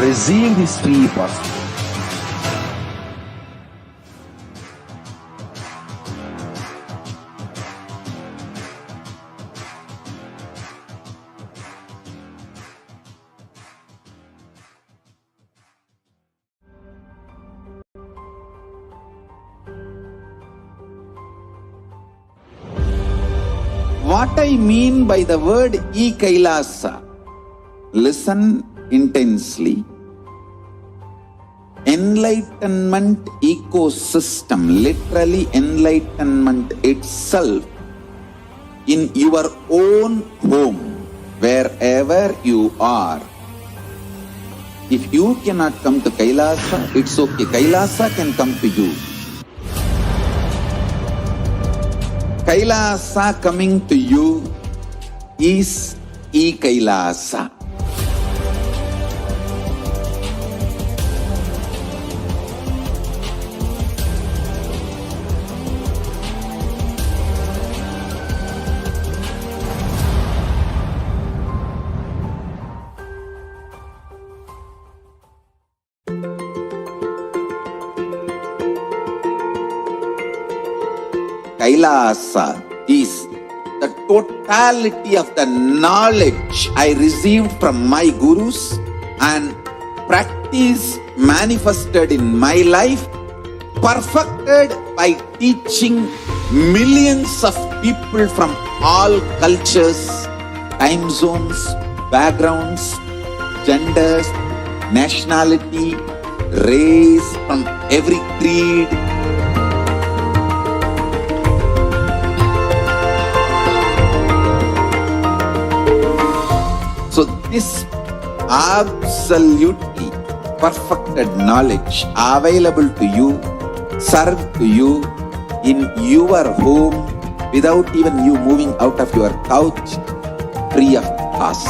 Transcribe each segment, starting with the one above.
receive this free possibility. What I mean by the word Kailasa, listen intensely. Enlightenment ecosystem, literally enlightenment itself, in your own home, wherever you are. If you cannot come to Kailasa, it's okay. Kailasa can come to you. Kailasa coming to you is Kailasa. Kailasa is the totality of the knowledge I received from my gurus and practice manifested in my life, perfected by teaching millions of people from all cultures, time zones, backgrounds, genders, nationality, race, from every creed. So this absolutely perfected knowledge available to you, served to you in your home without even you moving out of your couch, free of cost.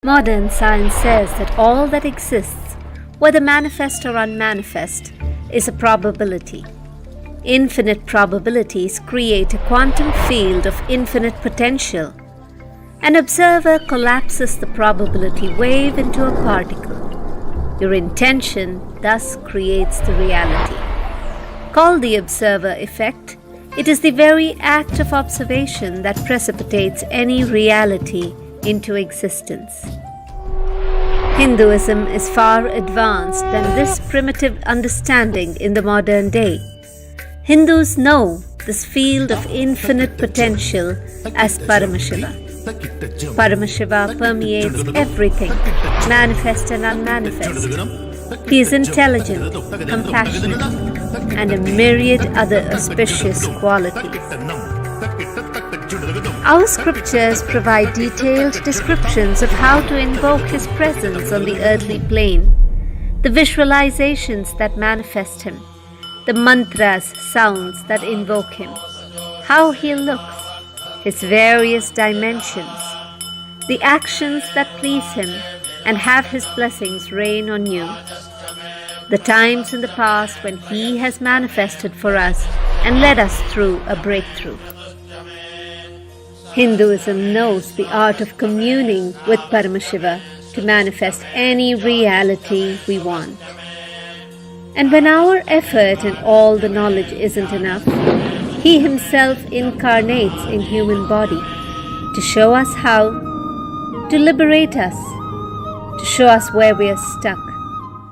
Modern science says that all that exists, whether manifest or unmanifest, is a probability. Infinite probabilities create a quantum field of infinite potential. An observer collapses the probability wave into a particle. Your intention thus creates the reality. Called the observer effect, it is the very act of observation that precipitates any reality into existence. Hinduism is far advanced than this primitive understanding in the modern day. Hindus know this field of infinite potential as Paramashiva. Paramashiva permeates everything, manifest and unmanifest. He is intelligent, compassionate, and a myriad other auspicious qualities. Our scriptures provide detailed descriptions of how to invoke His presence on the earthly plane, the visualizations that manifest Him, the mantras, sounds that invoke Him, how He looks, His various dimensions, the actions that please Him and have His blessings rain on you, the times in the past when He has manifested for us and led us through a breakthrough. Hinduism knows the art of communing with Paramashiva to manifest any reality we want. And when our effort and all the knowledge isn't enough, He Himself incarnates in human body to show us how, to liberate us, to show us where we are stuck,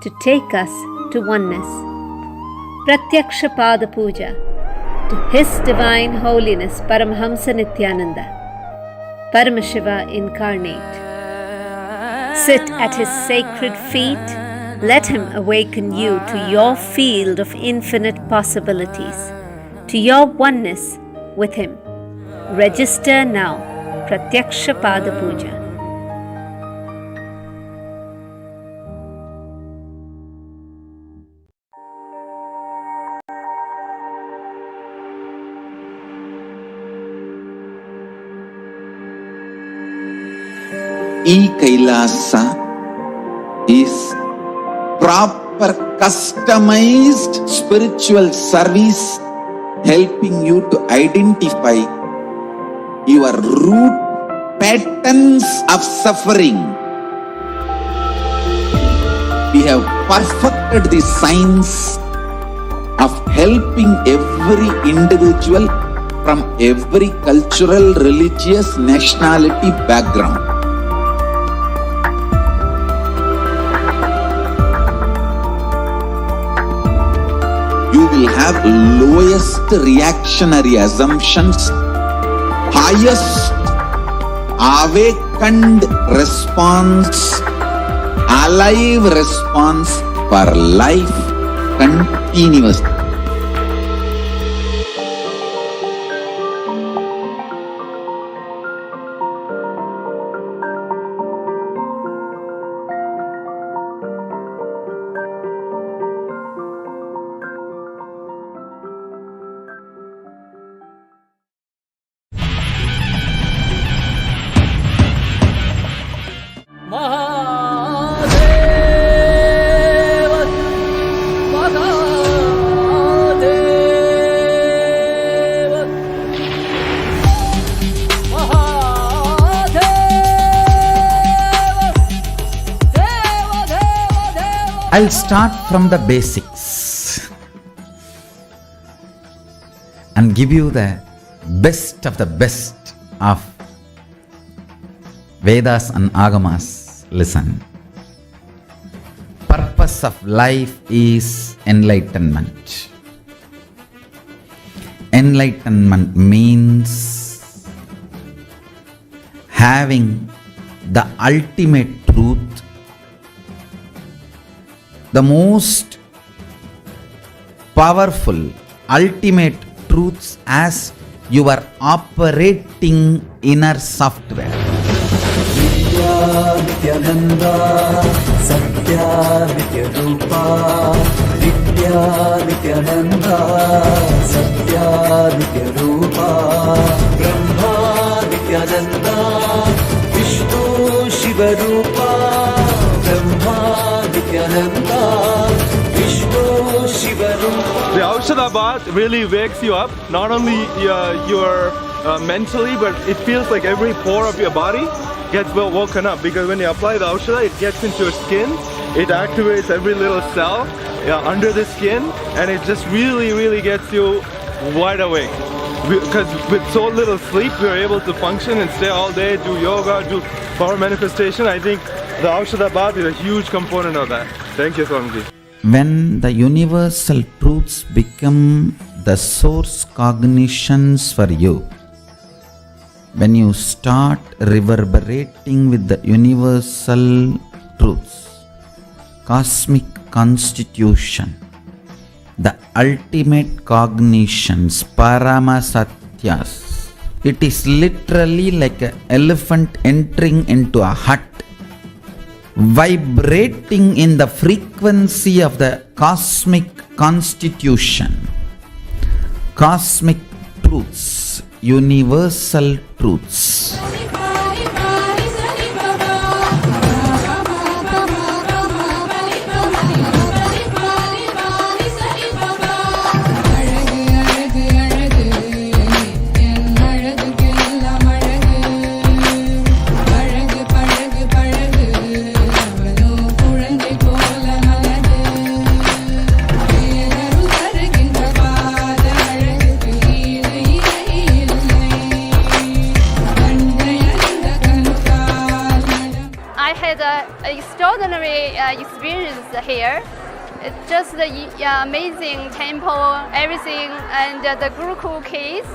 to take us to oneness. Pratyaksha Pada Puja to His Divine Holiness Paramahamsa Nithyananda, Paramashiva incarnate. Sit at His sacred feet, let Him awaken you to your field of infinite possibilities, to your oneness with Him. Register now, Pratyaksha Pada Puja. Kailasa is proper customized spiritual service helping you to identify your root patterns of suffering. We have perfected the science of helping every individual from every cultural, religious, nationality background. You will have lowest reactionary assumptions, highest awakened response, alive response for life continuously. I'll start from the basics and give you the best of the best of Vedas and Agamas. Listen. Purpose of life is enlightenment. Enlightenment means having the ultimate truth, the most powerful ultimate truths as your operating inner software. Nithyananda Satya Nityarupa Vidya Nithyananda Satya Nityarupa Brahma Nithyananda Vishnu Shivarupa Brahma Nithyananda Vishnu Shivarupa. The Aushadha bath really wakes you up, not only your mentally, but it feels like every pore of your body gets well woken up, because when you apply the Aushadha, it gets into your skin, it activates every little cell under the skin, and it just really gets you wide awake. Because with so little sleep, we're able to function and stay all day, do yoga, do power manifestation. I think the Aushadha bath is a huge component of that. Thank you, Swamiji. When the universal truths become the source cognitions for you, when you start reverberating with the universal truths, cosmic constitution, the ultimate cognitions, Paramasatyas, it is literally like an elephant entering into a hut, vibrating in the frequency of the cosmic constitution, cosmic truths, universal truths. Extraordinary experience here. It's just the amazing temple, everything, and the Gurukul case.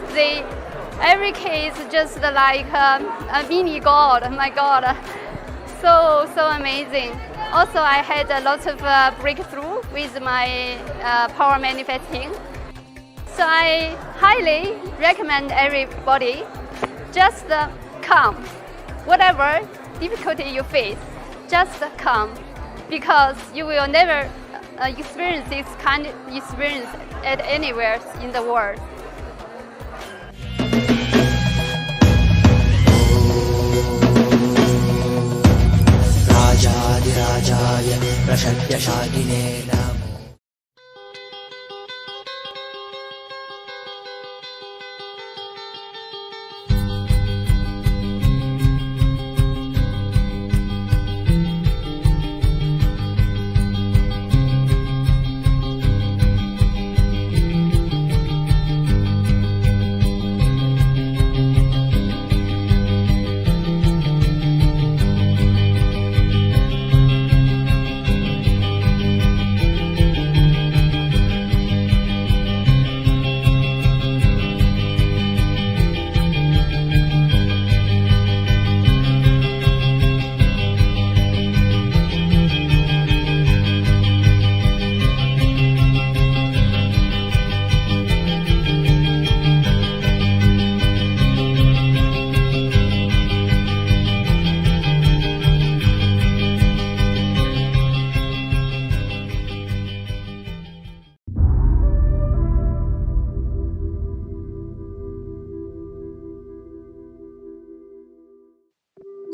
Every case just like a mini god. My God, so amazing. Also, I had a lot of breakthrough with my power manifesting. So I highly recommend everybody just come, whatever difficulty you face. Just come, because you will never experience this kind of experience at anywhere in the world. Rajadirajaye प्रशत्यशालिने NaMo.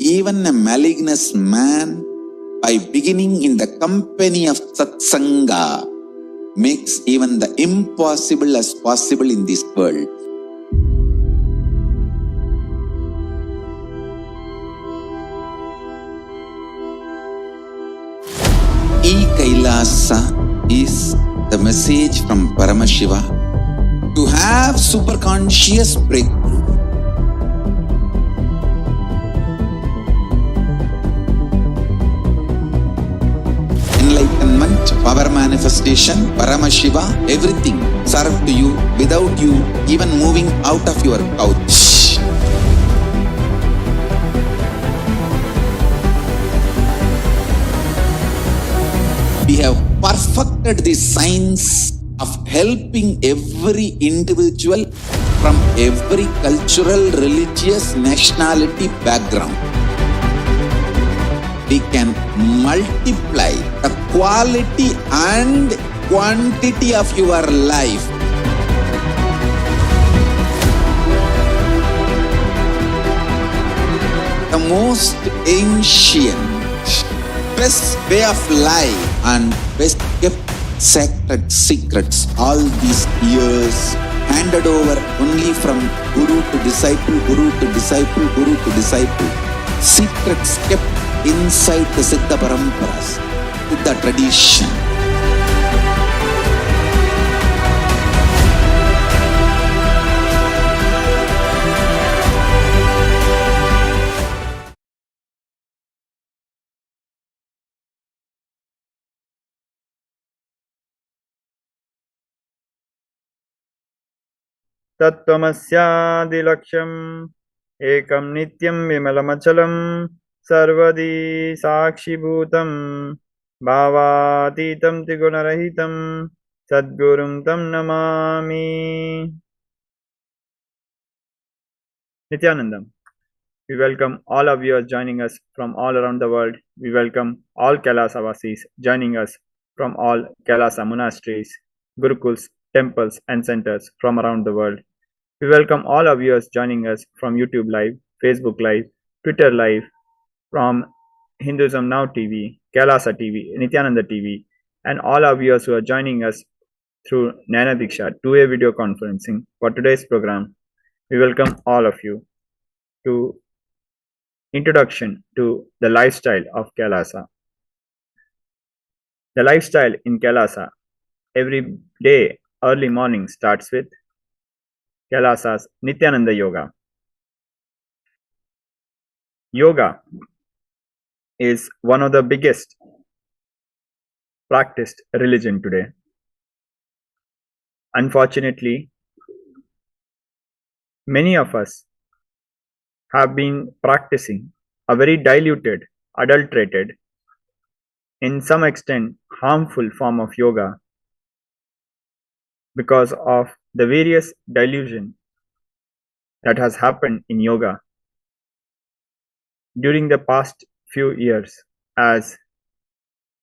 Even a malignous man, by beginning in the company of satsanga, makes even the impossible as possible in this world. Kailasa is the message from Paramashiva to have superconscious breakthrough. Enlightenment, power manifestation, Paramashiva, everything serve to you without you even moving out of your couch. We have perfected the science of helping every individual from every cultural, religious, nationality background. We can multiply the quality and quantity of your life. The most ancient, best way of life and best kept sacred secrets all these years handed over only from guru to disciple, guru to disciple, guru to disciple. Secrets kept inside the Siddha Paramparas, Siddha tradition. तत्त्वमस्यादिलक्ष्यम् एकं नित्यं विमलमचलं सर्वदी साक्षिभूतं भावातीतं त्रिगुणरहितं सद्गुरुं तं Namami. Nithyanandam. We welcome all our viewers joining us from all around the world. We welcome all Kailasa Vasis joining us from all Kailasa monasteries, gurukuls, temples and centers from around the world. We welcome all our viewers joining us from YouTube Live, Facebook Live, Twitter Live, from Hinduism Now TV, Kailasa TV, Nithyananda TV, and all our viewers who are joining us through Nana Diksha two-way video conferencing for today's program. We welcome all of you to Introduction to the Lifestyle of Kailasa. The lifestyle in Kailasa every day early morning starts with Kailasa's Nithyananda Yoga. Yoga is one of the biggest practiced religion today. Unfortunately, many of us have been practicing a very diluted, adulterated, in some extent harmful form of yoga because of the various delusion that has happened in yoga during the past few years as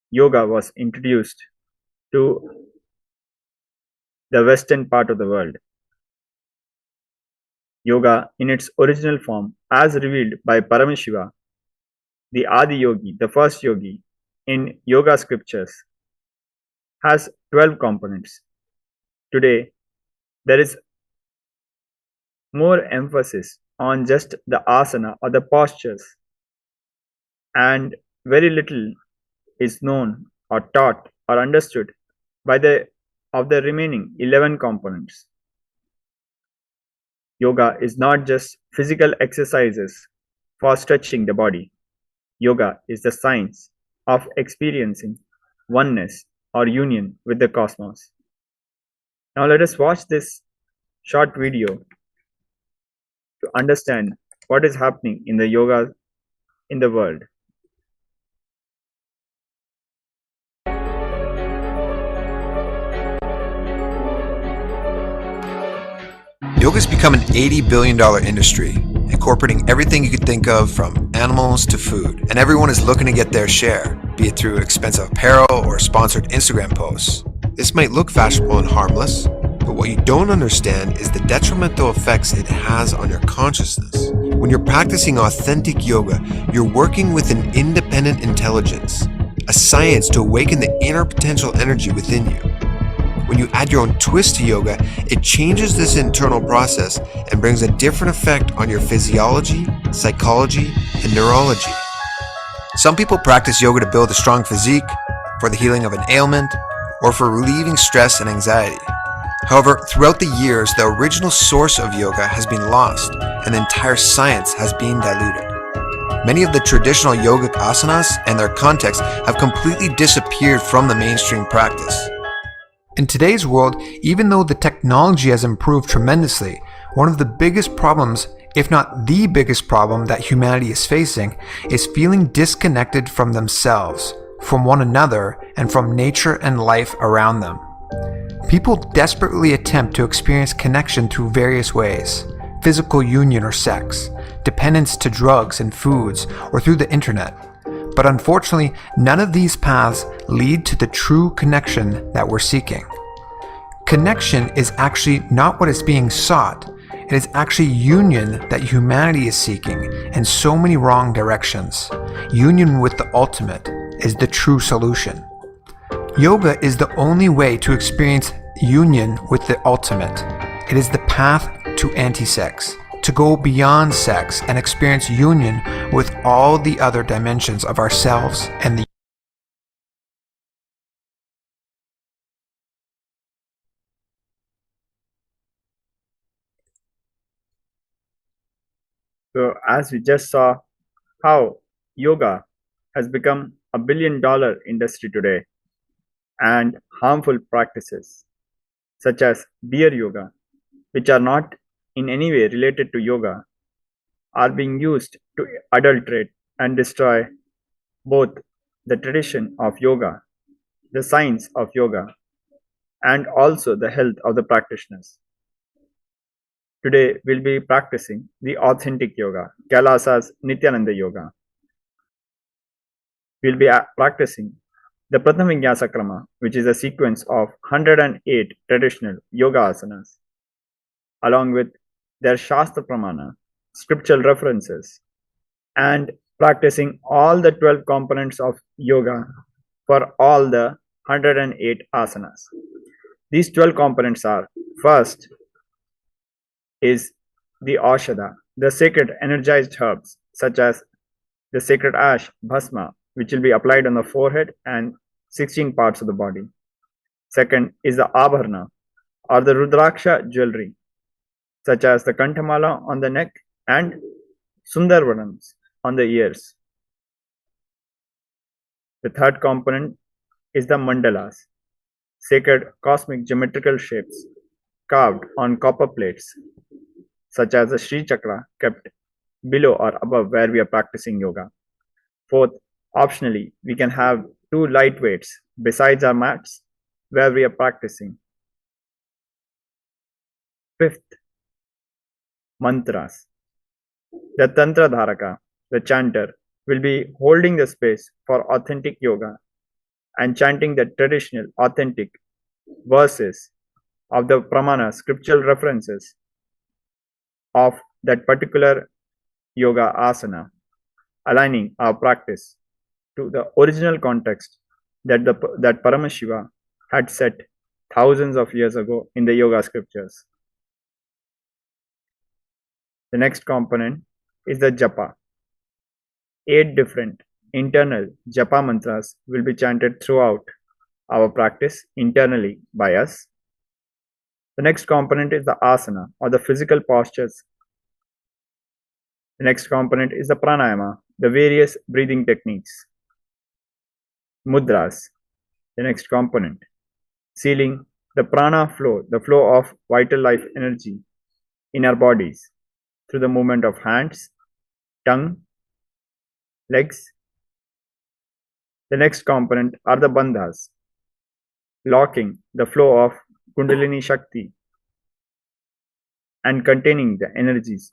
yoga was introduced to the western part of the world. Yoga in its original form as revealed by Paramashiva, the Adi Yogi, the first yogi, in yoga scriptures has 12 components. Today, there is more emphasis on just the asana or the postures, and very little is known or taught or understood by the remaining 11 components. Yoga is not just physical exercises for stretching the body. Yoga is the science of experiencing oneness or union with the cosmos. Now let us watch this short video to understand what is happening in the yoga in the world. Yoga's become an $80 billion industry, incorporating everything you could think of from animals to food, and everyone is looking to get their share, be it through expensive apparel or sponsored Instagram posts. This might look fashionable and harmless, but what you don't understand is the detrimental effects it has on your consciousness. When you're practicing authentic yoga, you're working with an independent intelligence, a science to awaken the inner potential energy within you. When you add your own twist to yoga, it changes this internal process and brings a different effect on your physiology, psychology, and neurology. Some people practice yoga to build a strong physique, for the healing of an ailment, or for relieving stress and anxiety. However, throughout the years, the original source of yoga has been lost, and the entire science has been diluted. Many of the traditional yogic asanas and their context have completely disappeared from the mainstream practice. In today's world, even though the technology has improved tremendously, one of the biggest problems, if not the biggest problem that humanity is facing, is feeling disconnected from themselves, from one another, and from nature and life around them. People desperately attempt to experience connection through various ways: physical union or sex, dependence to drugs and foods, or through the internet. But unfortunately, none of these paths lead to the true connection that we're seeking. Connection is actually not what is being sought. It is actually union that humanity is seeking in so many wrong directions. Union with the ultimate is the true solution. Yoga is the only way to experience union with the ultimate. It is the path to anti-sex, to go beyond sex and experience union with all the other dimensions of ourselves and the So as we just saw how yoga has become a $1 billion industry today, and harmful practices such as beer yoga, which are not in any way related to yoga, are being used to adulterate and destroy both the tradition of yoga, the science of yoga, and also the health of the practitioners. Today, we'll be practicing the authentic yoga, Kailasa's Nithyananda Yoga. We'll be practicing the Prathavinyasa Krama, which is a sequence of 108 traditional yoga asanas, along with their Shastra Pramana, scriptural references, and practicing all the 12 components of yoga for all the 108 asanas. These 12 components are: first is the Aushadha, the sacred energized herbs, such as the sacred ash, bhasma, which will be applied on the forehead and 16 parts of the body. Second is the Abharana, or the Rudraksha jewelry, such as the Kantamala on the neck and Sundarvanams on the ears. The third component is the Mandalas, sacred cosmic geometrical shapes carved on copper plates, such as the Sri Chakra kept below or above where we are practicing yoga. Fourth, optionally, we can have 2 light weights besides our mats where we are practicing. Fifth, mantras. The Tantra Dharaka, the chanter, will be holding the space for authentic yoga and chanting the traditional authentic verses of the pramana, scriptural references of that particular yoga asana, aligning our practice to the original context that Paramashiva had set thousands of years ago in the yoga scriptures. The next component is the japa. 8 different internal japa mantras will be chanted throughout our practice internally by us. The next component is the asana, or the physical postures. The next component is the pranayama, the various breathing techniques. Mudras, the next component, sealing the prana flow, the flow of vital life energy in our bodies through the movement of hands, tongue, legs. The next component are the bandhas, locking the flow of Kundalini Shakti and containing the energies,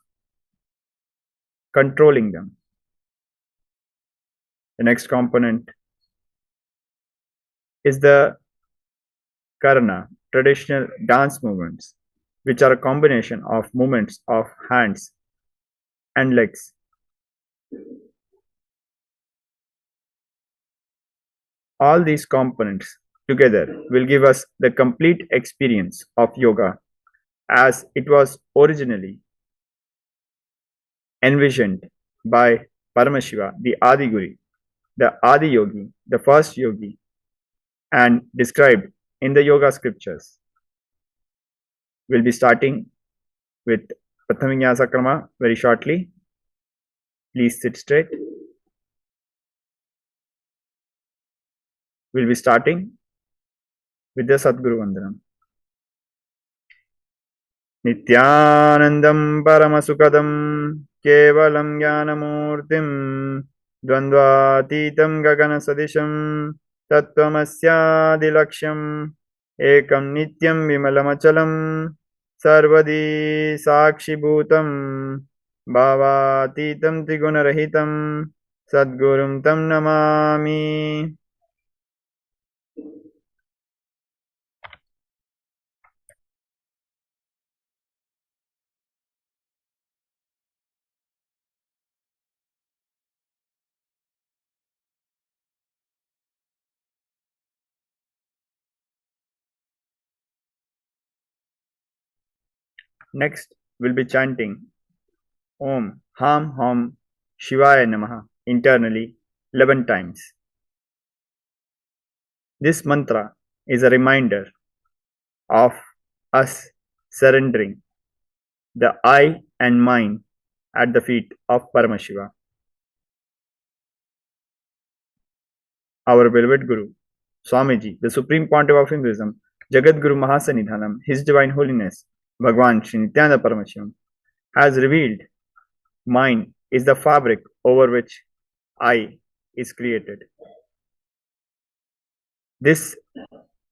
controlling them. The next component is the Karna, traditional dance movements, which are a combination of movements of hands and legs. All these components together will give us the complete experience of yoga as it was originally envisioned by Paramashiva, the Adi Guru, the Adi Yogi, the first yogi, and described in the yoga scriptures. We'll be starting with Prathama Krama very shortly. Please sit straight. We'll be starting with the Sadguru Vandanam. Nithyanandam Paramasukadam Kevalam Jnanamurtim Dvandvatitam Gagana Sadisham Tattvamasyaadilaksham Ekam Nityam Vimalamachalam Sarvadi Sakshibhutam Bhavatitam Trigunarahitam Sadgurum Tam Namami. Next, we'll be chanting Om Ham Hom Shivaya Namaha internally 11 times. This mantra is a reminder of us surrendering the I and mine at the feet of Paramashiva. Our beloved Guru, Swamiji, the Supreme Pontiff of Hinduism, Jagat Guru Mahasanidhanam, His Divine Holiness, Bhagwan Sri Nithyananda Paramashivam, has revealed mind is the fabric over which I is created. This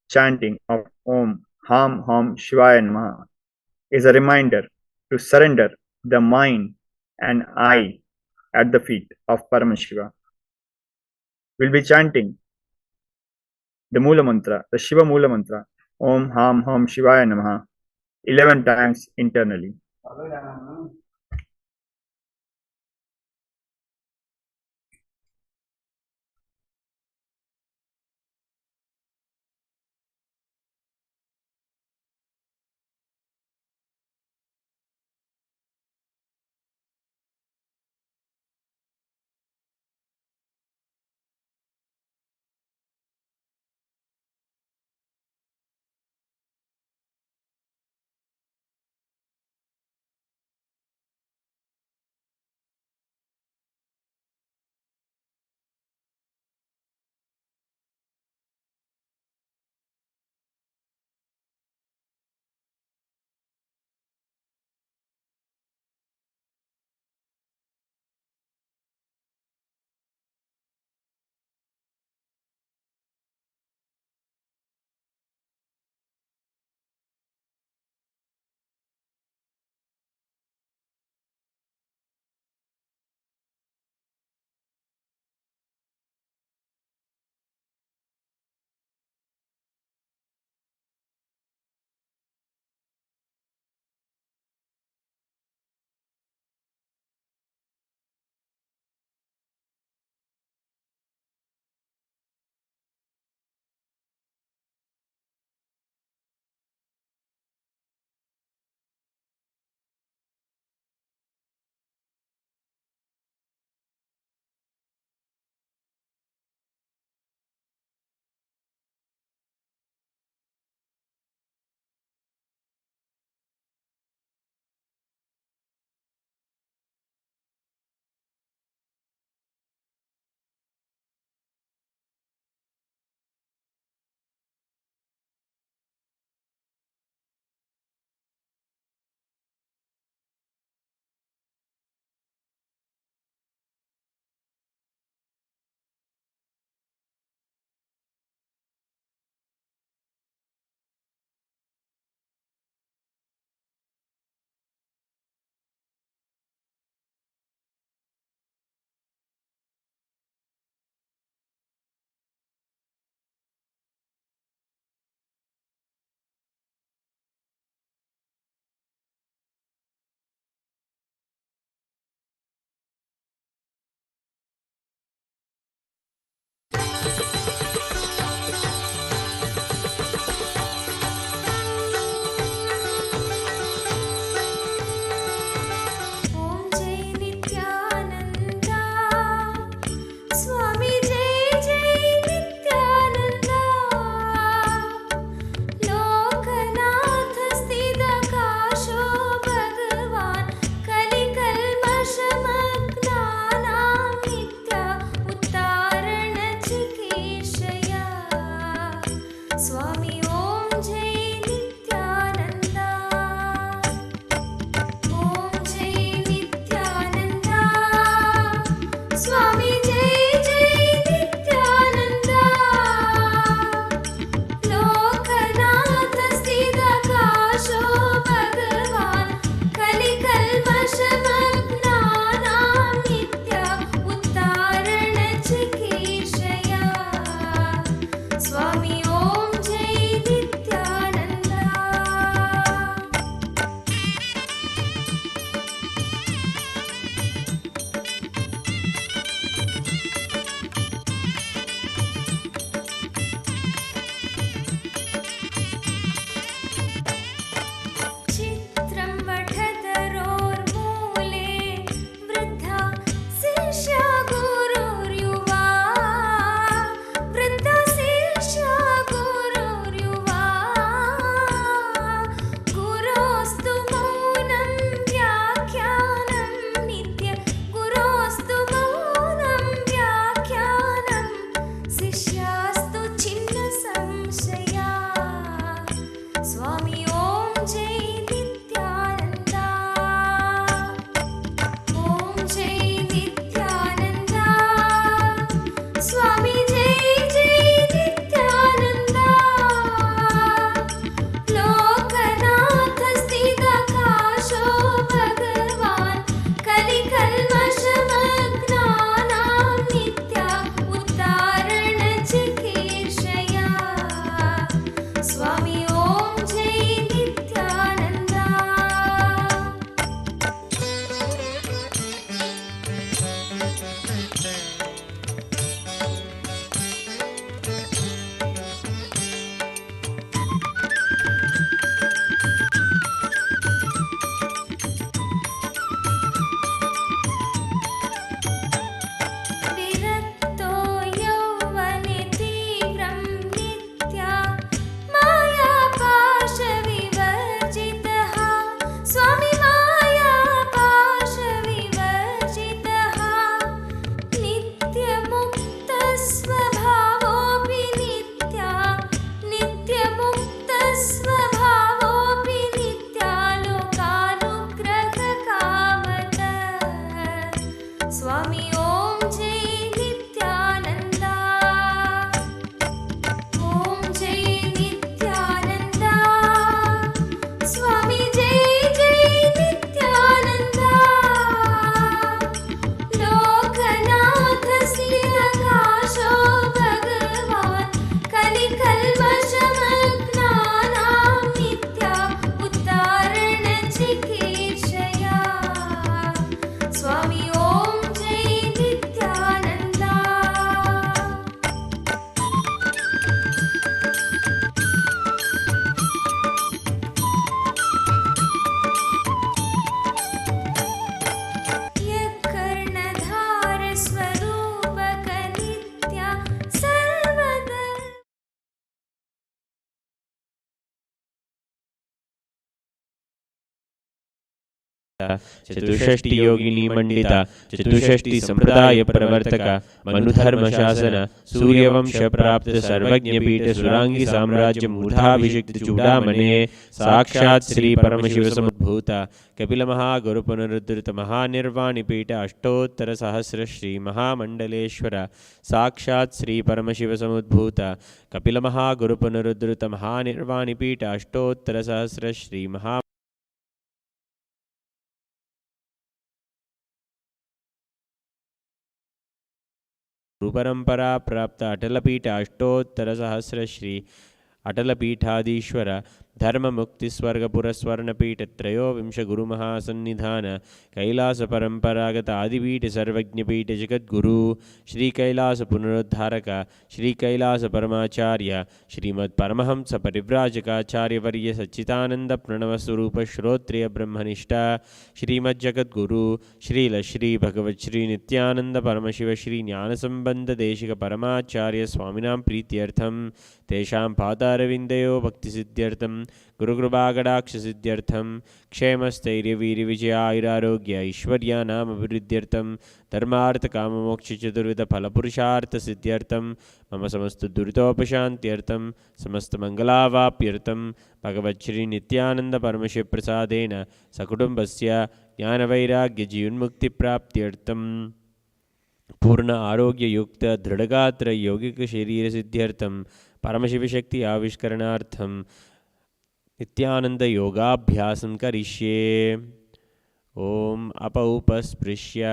chanting of Om Ham Hom Shivaya Namaha is a reminder to surrender the mind and I at the feet of Paramashiva. We'll be chanting the Mula Mantra, the Shiva Mula Mantra, Om Ham Hom Shivaya Namaha, 11 times internally. स्वामी ओम जय नित्यानंद चित्रं वठधरोर्मूले वृद्धा शिष्या गुरुर्युवा वृद्धा शिष्या गुरुर्युवा गुरोस्तु मौनं व्याख्यानं नित्य गुरोस्तु मौनं व्याख्यानं शिष्यास्तु छिन्न संशया स्वामी ओम जय नित्यानंद ओम जय नित्यानंद स्वामी जय जय नित्यानंद लोकनाथ स्थितकाशो भगवान् कलिकल्मषमग्नानां नित्या उद्धारणचिकीर्षया स्वामी ओम जय नित्यानंद विरक्तो यौवने तीव्रं नित्या मायापाशविवर्जितः स्वामी मायापाशविवर्जितः नित्यमुक्तस्वभावोऽपि नित्या नित्यमुक्तस्वभावोऽपि नित्या लोकानुग्रहकामतः स्वामी ओम जय नित्यानंद ओम जय नित्यानंद स्वामी जय जय नित्यानंद लोकनाथ स्थितकाशो भगवान् कलिकल्मषमग्नानां नित्या उद्धारणचिकीर्षया स्वामी ओम जय नित्यानंद कर्णधार स्वरूपक नित्या सर्वदा चतुष्षष्टि योगिनी मंडिता चतुष्षष्टि संप्रदाय प्रवर्तक मनुधर्म शासन सूर्यवंश प्राप्त सर्वज्ञ पीठ सुरांगी साम्राज्य मूर्धाभिषिक्त चूड़ामणे साक्षात् श्री परमशिव समुद्भूत कपिल महागुरु पुनरुद्धृत महानिर्वाणी पीठ अष्टोत्तर सहस्र श्री महामंडलेश्वर साक्षात् श्री परमशिव समुद्भूत कपिल महागुरु पुनरुद्धृत महानिर्वाणी पीठ अष्टोत्तर सहस्र श्री महा गुरुपरंपरा प्राप्त अटलपीठ अष्टोत्तर सहस्र श्री अटलपीठाधीश्वर धर्म मुक्ति स्वर्ग पुरस्वर्णपीठ त्रयोविंश गुरुमहासन्निधान कैलास परंपरागत आदिपीठ सर्वज्ञपीठ जगद्गुरु श्री कैलास पुनरुद्धारक श्री कैलास परमाचार्य श्रीमद् परमहंस परिव्राजकाचार्य वर्य सच्चिदानंद प्रणव स्वरूप श्रोत्रिय ब्रह्मनिष्ठ श्रीमद् जगद्गुरु श्रील श्री भगवत श्री नित्यानंद परमशिव श्री ज्ञानसंबंध देशिक परमाचार्य स्वामिनां प्रीत्यर्थम तेषां पादारविन्दयो भक्तिसिद्ध्यर्थं गुरुकृपाकटाक्षसिद्ध्यर्थं क्षेमस्थैर्यवीर्यविजयायुरारोग्य ऐश्वर्यानामभिवृद्ध्यर्थं धर्मार्थकाममोक्षचतुर्विधफलपुरुषार्थसिद्ध्यर्थं मम समस्तदुरितोपशान्त्यर्थं समस्तमङ्गलावाप्यर्थं भगवच्छ्री नित्यानंद परमशिवप्रसादेन सकुटुम्बस्य ज्ञानवैराग्यजीवन्मुक्तिप्राप्त्यर्थं पूर्ण आरोग्ययुक्त दृढ़गात्र यौगिक शरीर सिद्ध्यर्थं परमशिवशक्ति आविष्करणार्थं नित्यानंद योगाभ्यासं करिष्ये। ओम अपौपस्पृश्य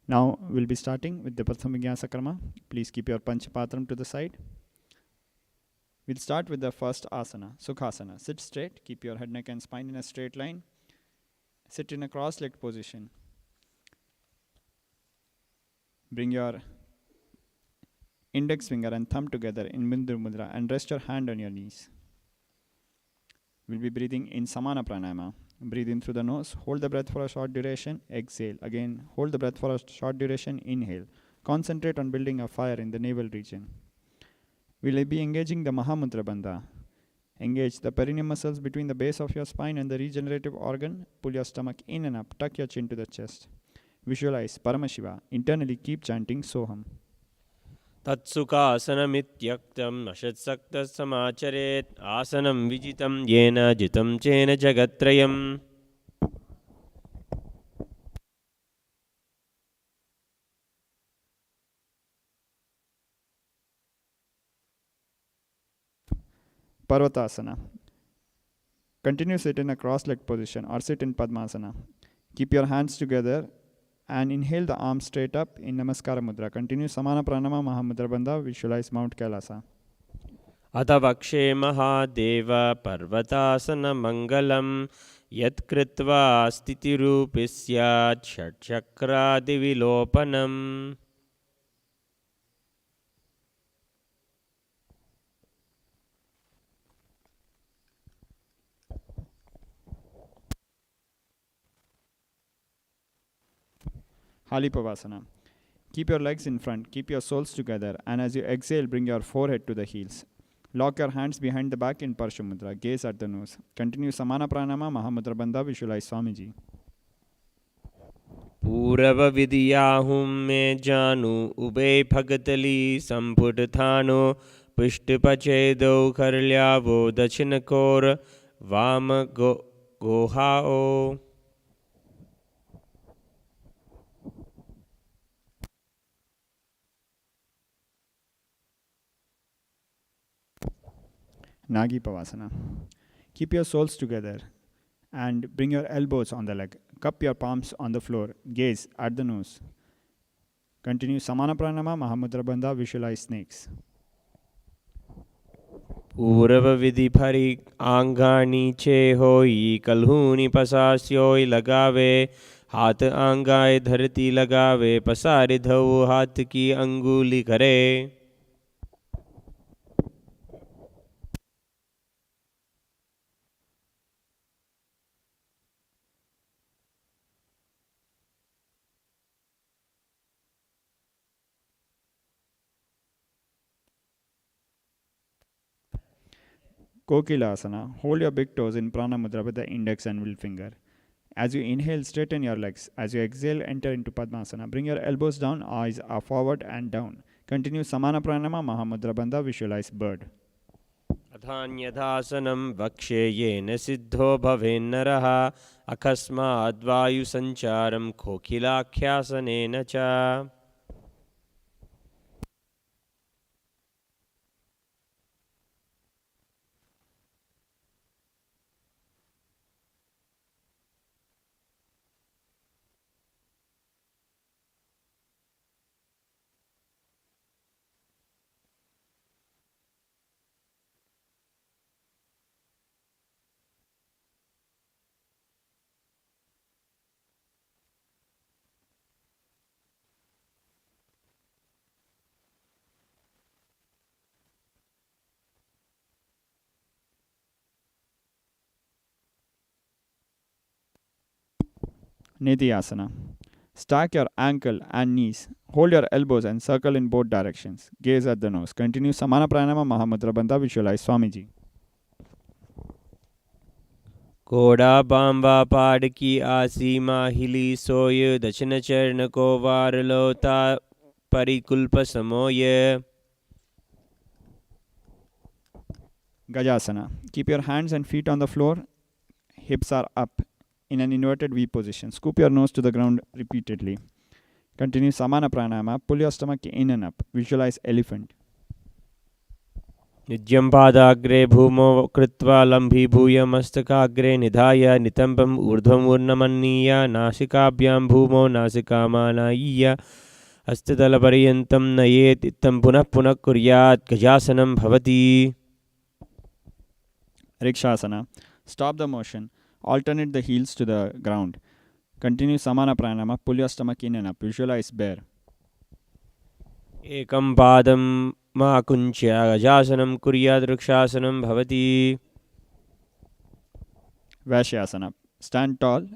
Now we'll be starting with the Pratham Vinyasa Krama. Please keep your Panchapatram to the side. We'll start with the first asana, Sukhasana. Sit straight, keep your head, neck and spine in a straight line. Sit in a cross-legged position. Bring your index finger and thumb together in Bindu Mudra and rest your hand on your knees. We'll be breathing in Samana Pranayama. Breathe in through the nose, hold the breath for a short duration, exhale. Again, hold the breath for a short duration, inhale. Concentrate on building a fire in the navel region. We'll be engaging the Mahamudra Bandha. Engage the perineum muscles between the base of your spine and the regenerative organ. Pull your stomach in and up, tuck your chin to the chest. Visualize Paramashiva. Internally keep chanting Soham. तत्सुखासनमित्यक्तम् अशत्सक्तसमाचरेत् आसनं विजितं येन जितं chain जगत्त्रयम् Parvatasana. Continue sit in a cross-legged position or sit in Padmasana. Keep your hands together and inhale the arms straight up in Namaskara Mudra. Continue Samana Pranama Mahamudra Bandha. Visualize Mount Kailasa. अथ वक्षे महादेव पर्वतासनमङ्गलं यत्कृत्वा स्थितिरूपि स्यात् षट्चक्रादिविलोपनम् Halipavasana. Keep your legs in front, keep your soles together, and as you exhale, bring your forehead to the heels. Lock your hands behind the back in Parshamudra. Gaze at the nose. Continue Samana Pranama Mahamudra Bandha. Visualize Swamiji. पूरव विदियाहुं मे जानु ube भगतली संपुट थानो पृष्ठपचेदौ खर्ल्यावो दक्षिणकोर वाम गोहाओ Nagi Pavasana. Keep your soles together and bring your elbows on the leg. Cup your palms on the floor. Gaze at the nose. Continue Samana Pranama Mahamudra Bandha. Visualize snakes. पूर्व विधि भरी आंगानी चे होई कल्हूनी पसास्योई लगावे हाथ आंगाए धरती लगावे पसारि धऊ हाथ की अंगुली करे Kokilasana. Hold your big toes in Prana Mudra with the index and middle finger. As you inhale, straighten your legs. As you exhale, enter into Padmasana. Bring your elbows down, eyes are forward and down. Continue Samana Pranama Mahamudra Bandha. Visualize bird. अथान्यथासनं वक्षे येन सिद्धो भवेन्नरः अकस्माद्वायुसञ्चारं कोकिलाख्यासनेन च Nidhyasana. Stack your ankle and knees. Hold your elbows and circle in both directions. Gaze at the nose. Continue Samana Pranama Mahamudra Bandha. Visualize Swamiji. कोड़ा बांबा पाड़ की आसीमा हिली सोय दक्षिण चरण को वारलोता परिकुल्प समोय Gajasana. Keep your hands and feet on the floor. Hips are up in an inverted V position. Scoop your nose to the ground repeatedly. Continue Samana Pranayama. Pull your stomach in and up. Visualize elephant. नित्यं पादाग्रे भूमौ कृत्वा लम्भीभूय मस्तकाग्रे निधाय नितम्बम् ऊर्ध्वमूर्णमन्नीय नासिकाभ्यां भूमौ नासिकामानाय्य हस्ततलपर्यन्तं नयेत् इत्थं पुनः पुनः कुर्यात् गजासनं भवति. Rikshasana. Stop the motion. Alternate the heels to the ground. Continue Samana Pranayama. Pull your stomach in and up. Visualize bear. एकं पादं मा कुञ्च्य गजासनं कुर्यात् वृक्षासनं भवति. Vashyasana. Stand tall.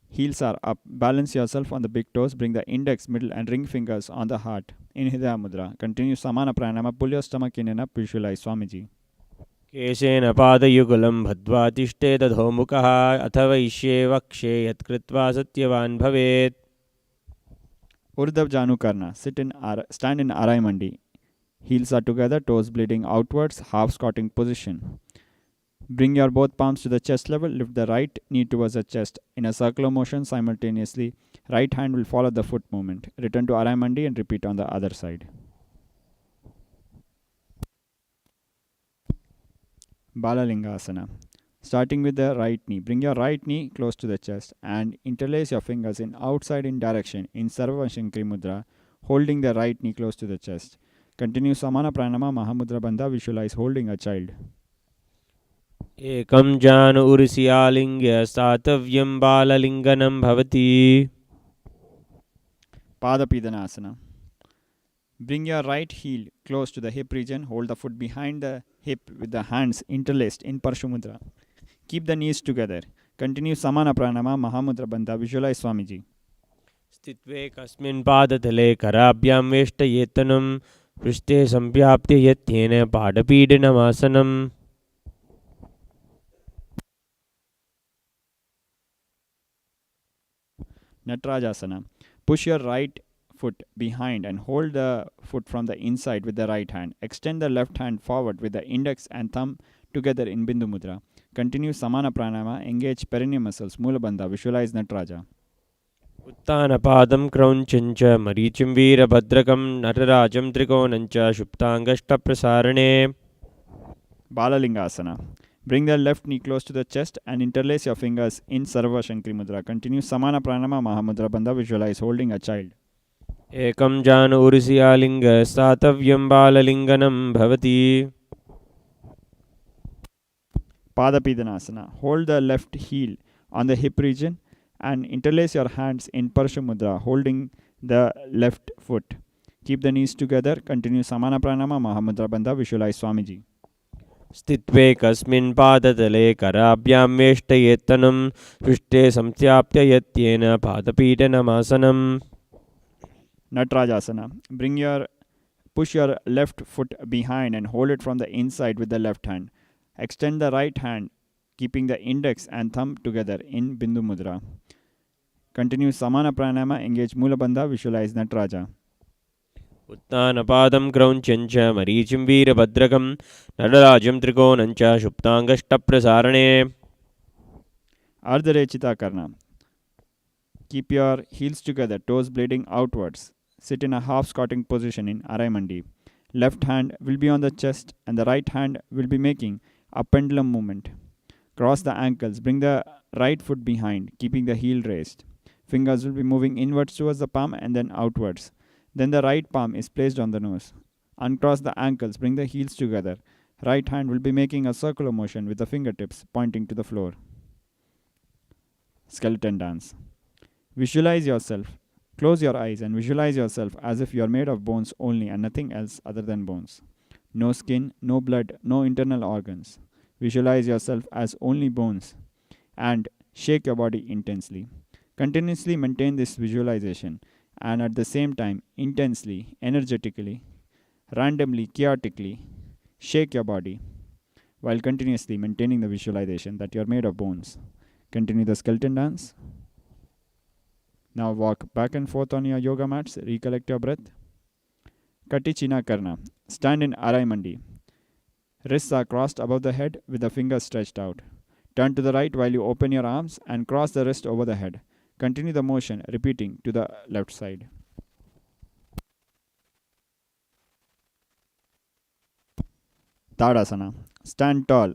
Heels are up. Balance yourself on the big toes. Bring the index, middle, and ring fingers on the heart. In Hridaya Mudra. Continue Samana Pranayama. Pull your stomach in and up. Visualize Swamiji. केशेन पादयुगलं बद्ध्वा तिष्ठेत् अधोमुखः अथ वैश्ये वक्षे यत्कृत्वा सत्यवान् भवेत्. Urdhav Janu Karna. Stand in Arai Mandi. Heels are together, toes bleeding outwards, half squatting position. Bring your both palms to the chest level. Lift the right knee towards the chest in a circular motion simultaneously. Right hand will follow the foot movement. Return to Arai Mandi and repeat on the other side. Balalingasana. Starting with the right knee. Bring your right knee close to the chest and interlace your fingers in outside in direction in Sarva Shankri Mudra, holding the right knee close to the chest. Continue Samana Pranama Mahamudra Bandha. Visualize holding a child. एकं जानु उर्सि आलिङ्ग्य स्थातव्यं बाललिङ्गनं भवति. Padapidanasana. Bring your right heel close to the hip region. Hold the foot behind the hip with the hands interlaced in Parshumudra. Keep the knees together. Continue Samana Pranama Mahamudra Bandha. Visualize Swamiji. स्थित्वे कस्मिन् पादतले कराभ्यां वेष्टयेत्तनं पृष्ठे सम्व्याप्य यत्येन पादपीडनमासनम्. Natrajasana. Push your right foot behind and hold the foot from the inside with the right hand. Extend the left hand forward with the index and thumb together in Bindu Mudra. Continue Samana Pranayama. Engage perineum muscles. Mula Bandha. Visualize Natraja. उत्तानपादं क्रौञ्चं च मरीचिं वीरभद्रकं नटराजं त्रिकोणं च शुप्ताङ्गष्टप्रसारणे. Balalingasana. Bring the left knee close to the chest and interlace your fingers in Sarva Shankri Mudra. Continue Samana Pranama Mahamudra Bandha. Visualize holding a child. एकं जानु उर्सि आलिङ्ग्य स्थातव्यं बाललिङ्गनं भवति. Padapidanasana. Hold the left heel on the hip region and interlace your hands in Parshumudra, holding the left foot. Keep the knees together. Continue Samana Pranama Mahamudra Bandha. Visualize Swamiji. स्थित्वे कस्मिन् पादतले कराभ्यां वेष्टयेत्तनं पृष्ठे संस्थाप्य यत्येन पादपीडनमासनम्. Natrajasana. Push your left foot behind and hold it from the inside with the left hand. Extend the right hand, keeping the index and thumb together in Bindu Mudra. Continue Samana Pranayama. Engage Mula Bandha. Visualize Natraja. उत्तानपादं क्रौञ्चं च मरीचिं वीरभद्रकं नटराजं त्रिकोणं च शुप्ताङ्गष्टप्रसारणे. Ardharechita Karna. Keep your heels together, toes bleeding outwards. Sit in a half squatting position in Arai Mandi. Left hand will be on the chest and the right hand will be making a pendulum movement. Cross the ankles. Bring the right foot behind, keeping the heel raised. Fingers will be moving inwards towards the palm and then outwards. Then the right palm is placed on the nose. Uncross the ankles. Bring the heels together. Right hand will be making a circular motion with the fingertips pointing to the floor. Skeleton dance. Visualize yourself. Close your eyes and visualize yourself as if you are made of bones only and nothing else other than bones. No skin, no blood, no internal organs. Visualize yourself as only bones and shake your body intensely. Continuously maintain this visualization and at the same time intensely, energetically, randomly, chaotically shake your body while continuously maintaining the visualization that you are made of bones. Continue the skeleton dance. Now walk back and forth on your yoga mats. Recollect your breath. Katichina Karna. Stand in Arai Mandi. Wrists are crossed above the head with the fingers stretched out. Turn to the right while you open your arms and cross the wrist over the head. Continue the motion, repeating to the left side. Tadasana. Stand tall.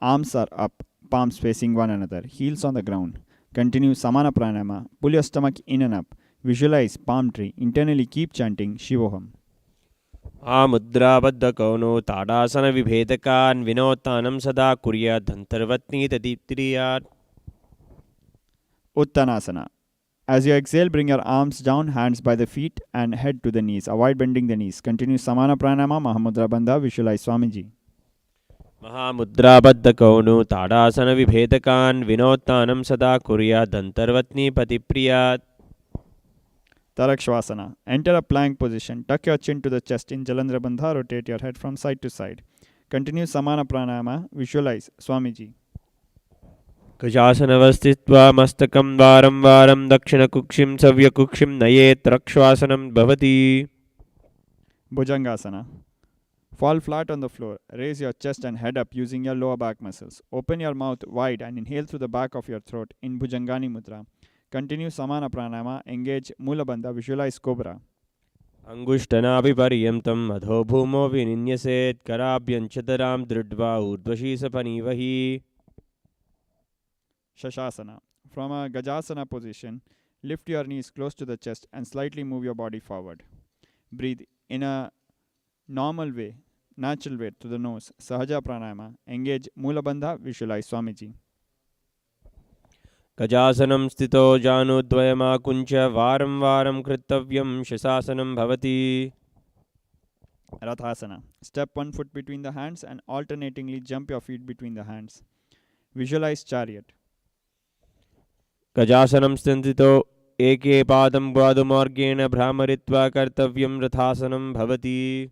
Arms are up, palms facing one another, heels on the ground. Continue Samana Pranayama. Pull your stomach in and up. Visualize palm tree. Internally keep chanting Shivoham. मुद्राबद्धकौनो ताडासनविभेदकान् विनोत्तानं सदा कुर्यात् धन्तर्वत्नीतदीप्तिर्यात् Uttanasana. As you exhale, bring your arms down, hands by the feet and head to the knees. Avoid bending the knees. Continue Samana Pranayama, Mahamudra Bandha. Visualize Swamiji. महामुद्राबद्धकौनो ताडासनविभेदकान् विनोत्तानं सदा कुर्यात् धन्तर्वत्नीपतिप्रियात् Tarakshvasana. Enter a plank position. Tuck your chin to the chest in Jalandhara Bandha. Rotate your head from side to side. Continue Samana Pranayama. Visualize Swamiji. गजासनवस्थित्वा मस्तकं वारं वारं दक्षिणकुक्षिं सव्यकुक्षिं नयेत् रक्ष्वासनं भवति Bhujangasana. Fall flat on the floor. Raise your chest and head up using your lower back muscles. Open your mouth wide and inhale through the back of your throat in Bhujangani Mudra. Continue Samana Pranayama. Engage Mula Bandha. Visualize Cobra. अङ्गुष्ठनाभिपर्यन्तं अधो भूमौ विनिन्यसेत् कराभ्यञ्चतरां दृढ्वा ऊर्ध्वशीसपनीवहि Shashasana. From a Gajasana position, lift your knees close to the chest and slightly move your body forward. Breathe in a normal way, natural way to the nose. Sahaja Pranayama. Engage Mula Bandha. Visualize Swamiji. गजासनं स्थितो जानुद्वयमाकुञ्च वारं वारं कृतव्यं शशासनं भवति Rathasana. Step one foot between the hands and alternatingly jump your feet between the hands. Visualize chariot. गजासनं स्थितो एके पादं पादमार्गेण भ्रामरित्वा कर्तव्यं रथासनं भवति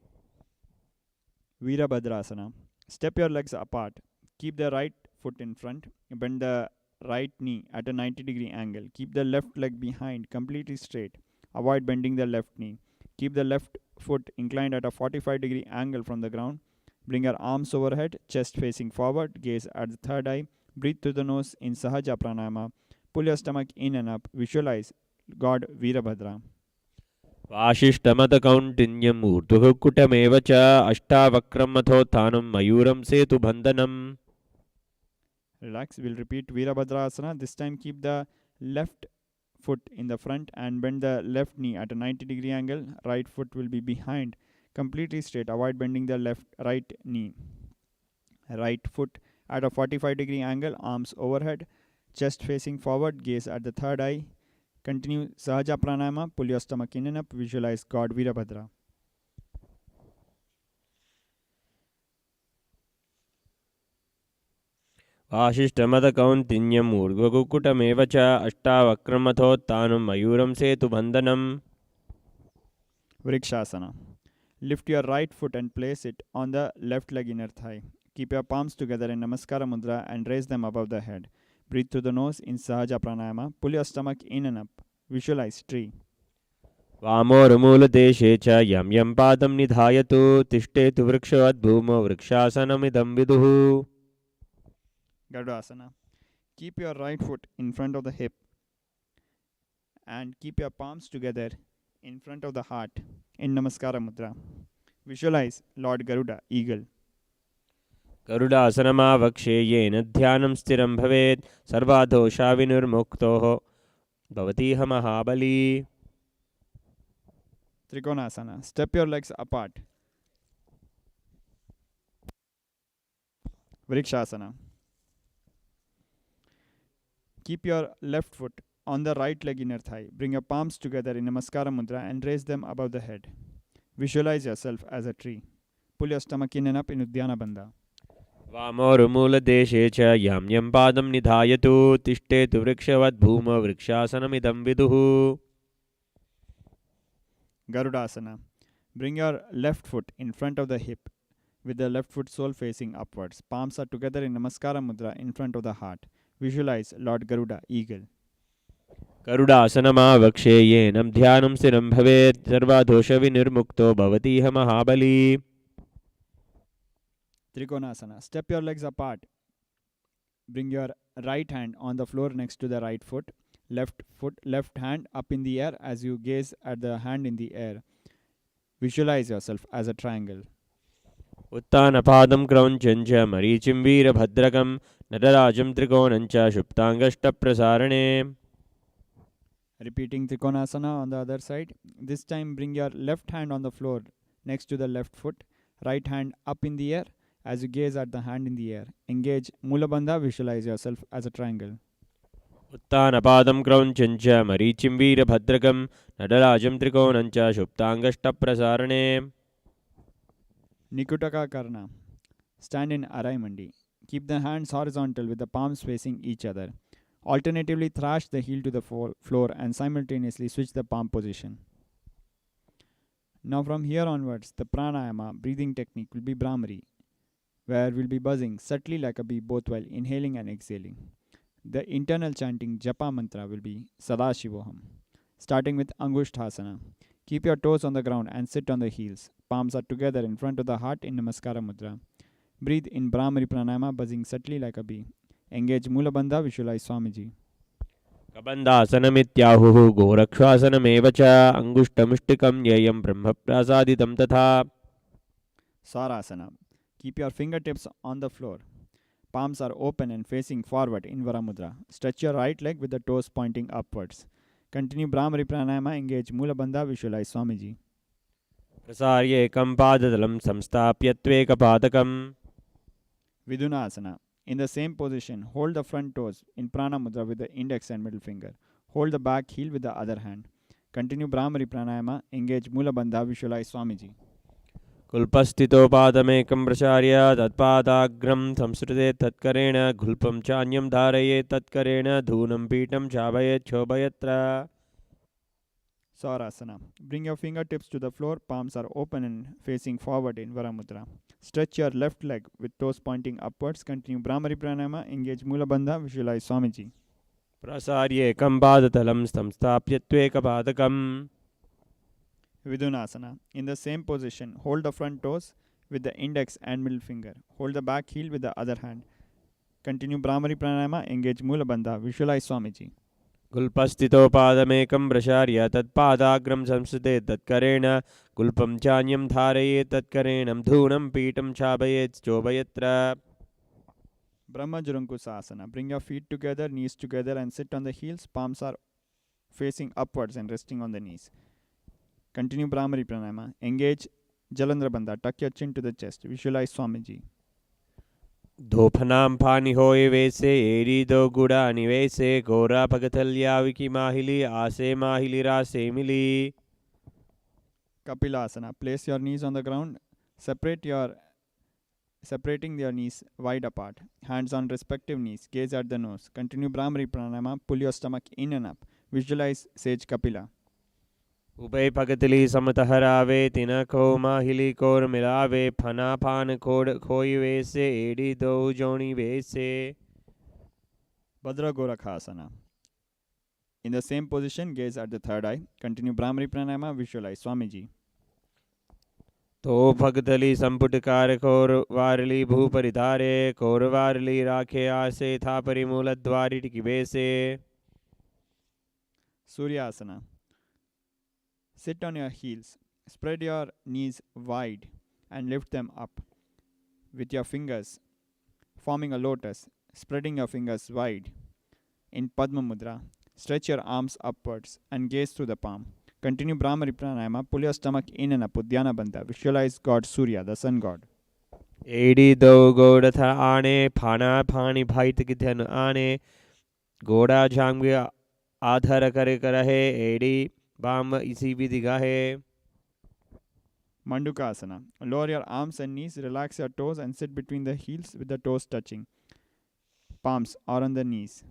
Virabhadrasana. Step your legs apart. Keep the right foot in front. Bend the right knee at a 90-degree angle. Keep the left leg behind, completely straight. Avoid bending the left knee. Keep the left foot inclined at a 45-degree angle from the ground. Bring your arms overhead, chest facing forward, gaze at the third eye. Breathe through the nose in Sahaja Pranayama. Pull your stomach in and up. Visualize God Virabhadra. वाशिष्ठमदकौण्डिन्यम् ऊर्ध्वकुकुटमेव च अष्टावक्रं मथोत्थानं मयूरं सेतुबन्धनम् Relax. We'll repeat Virabhadrasana. This time keep the left foot in the front and bend the left knee at a 90-degree angle. Right foot will be behind, completely straight. Avoid bending the right knee. Right foot at a 45-degree angle. Arms overhead, chest facing forward. Gaze at the third eye. Continue Sahaja Pranayama. Pull your stomach in and up. Visualize God Virabhadra. वाशिष्ठमदकौण्डिन्यम् ऊर्ध्वकुकुटमेव च अष्टावक्रं मथोत्थानं मयूरं सेतुबन्धनम् Vrikshasana. Lift your right foot and place it on the left leg inner thigh. Keep your palms together in Namaskara Mudra and raise them above the head. Breathe through the nose in Sahaja Pranayama. Pull your stomach in and up. Visualize tree. वामोर्मूलदेशे च यं यं पादं निधायतु तिष्ठेतु वृक्षवद्भूमौ वृक्षासनमिदं विदुः Gardasana. Keep your right foot in front of the hip and keep your palms together in front of the heart in Namaskara Mudra. Visualize Lord Garuda, eagle. गरुडासनमावक्षे येन ध्यानं स्थिरं भवेत् सर्वादोषा विनिर्मुक्तोः भवतीह महाबली Trikonasana. Step your legs apart. Vrikshasana. Keep your left foot on the right leg inner thigh. Bring your palms together in Namaskara Mudra and raise them above the head. Visualize yourself as a tree. Pull your stomach in and up in Uddiyana Bandha. वामोर्मूलदेशे च यं यं पादं निधायतु तिष्ठेतु वृक्षवद्भूमौ वृक्षासनमिदं विदुः Garudasana. Bring your left foot in front of the hip with the left foot sole facing upwards. Palms are together in Namaskara Mudra in front of the heart. Visualize Lord Garuda, eagle. गरुडासनमावक्षे येन ध्यानं स्थिरं भवेत् सर्वादोषविनिर्मुक्तो भवतीह महाबली Trikonasana. Step your legs apart. Bring your right hand on the floor next to the right foot. Left hand up in the air as you gaze at the hand in the air. Visualize yourself as a triangle. उत्तानपादं क्रौञ्चं च मरीचिं वीरभद्रकं नटराजं त्रिकोणं च शुप्ताङ्गष्टप्रसारणे. Repeating Trikonasana on the other side. This time bring your left hand on the floor next to the left foot, right hand up in the air as you gaze at the hand in the air. Engage Mulabandha, visualize yourself as a triangle. उत्तानपादं क्रौञ्चं च मरीचिं वीरभद्रकं नटराजं त्रिकोणं च शुप्ताङ्गष्टप्रसारणे. Nikutaka Karna. Stand in Arai Mandi. Keep the hands horizontal with the palms facing each other. Alternatively, thrash the heel to the floor and simultaneously switch the palm position. Now from here onwards, the pranayama breathing technique will be Brahmari, where we'll be buzzing subtly like a bee both while inhaling and exhaling. The internal chanting japa mantra will be Sadashivoham, starting with Angushthasana. Keep your toes on the ground and sit on the heels. Palms are together in front of the heart in Namaskara Mudra. Breathe in Brahmari Pranayama, buzzing subtly like a bee. Engage Mulabandha, visualize Swamiji. कबन्धासनमित्याहुः गोरक्षासनमेव च अङ्गुष्ठमुष्टिकं येयं ब्रह्मप्रसादितं तथा. Sarasana. Keep your fingertips on the floor. Palms are open and facing forward in Varamudra. Stretch your right leg with the toes pointing upwards. Continue Brahmari Pranayama, engage Mulabandha, visualize Swamiji. प्रसार्य एकं पादतलं संस्थाप्य त्वेकपादकम्. Vidunasana. In the same position, hold the front toes in Prana Mudra with the index and middle finger. Hold the back heel with the other hand. Continue Brahmari Pranayama, engage Mulabandha, visualize Swamiji. कुल्पस्थितो पादमेकं प्रसार्य तत्पादाग्रं संसृते तत्करेण घुल्पं चान्यं धारयेत् तत्करेण धूनं पीठं चाभयेत् क्षोभयत्र. Sarasana. Bring your fingertips to the floor, palms are open and facing forward in Varamudra. Stretch your left leg with toes pointing upwards. Continue Brahmari Pranayama, engage Mulabandha, visualize Swamiji. प्रसार्य एकं पादतलं संस्थाप्य त्वेकपादकम्. Vidunasana. In the same position, hold the front toes with the index and middle finger. Hold the back heel with the other hand. Continue Brahmari Pranayama, engage Mulabandha, visualize Swamiji. कुल्पस्थितो पादमेकं प्रसार्य तत्पादाग्रं संसृते तत्करेण कुल्पं चान्यं धारयेत् तत्करेण धूनं पीठं चाभयेत् चोभयत्र. Brahma Jurunkusasana. Bring your feet together, knees together and sit on the heels. Palms are facing upwards and resting on the knees. Continue Brahmari Pranayama. Engage Jalandhara Bandha. Tuck your chin to the chest. Visualize Swamiji. धोफनां फानि होय वैसे एरी दो गुड़ा निवैसे गोरा भगतल्या विकी माहिली आसे माहिली रासे मिली. Kapilasana. Place your knees on the ground. Separating your knees wide apart. Hands on respective knees. Gaze at the nose. Continue Brahmari Pranayama. Pull your stomach in and up. Visualize Sage Kapila. उभय भगतली समतः रावे तिनको माहिली core मिलावे फना फान खोड़ खोई वैसे AD दो जोनी वैसे. Bhadra Gorakhasana. In the same position, gaze at the third eye. Continue Brahmari Pranayama. Visualize Swamiji. तो भगतली संपुटकार कोर वारली भूपरिधारे कोर वारली राखे आसे था परिमूल द्वारी टिकी वैसे. Suryasana. Sit on your heels. Spread your knees wide and lift them up with your fingers, forming a lotus. Spreading your fingers wide in Padma Mudra. Stretch your arms upwards and gaze through the palm. Continue Brahmari Pranayama. Pull your stomach in and up. Uddiyana Bandha. Visualize God Surya, the sun god. एडी दो गोड़ था आने फाना फानी भाई तक धन आने गोड़ा झांग आधर करे करहे एडी बाम इसी विधि गाहे. Mandukasana. Lower your arms and knees. Relax your toes and sit between the heels with the toes touching. Palms are on the knees.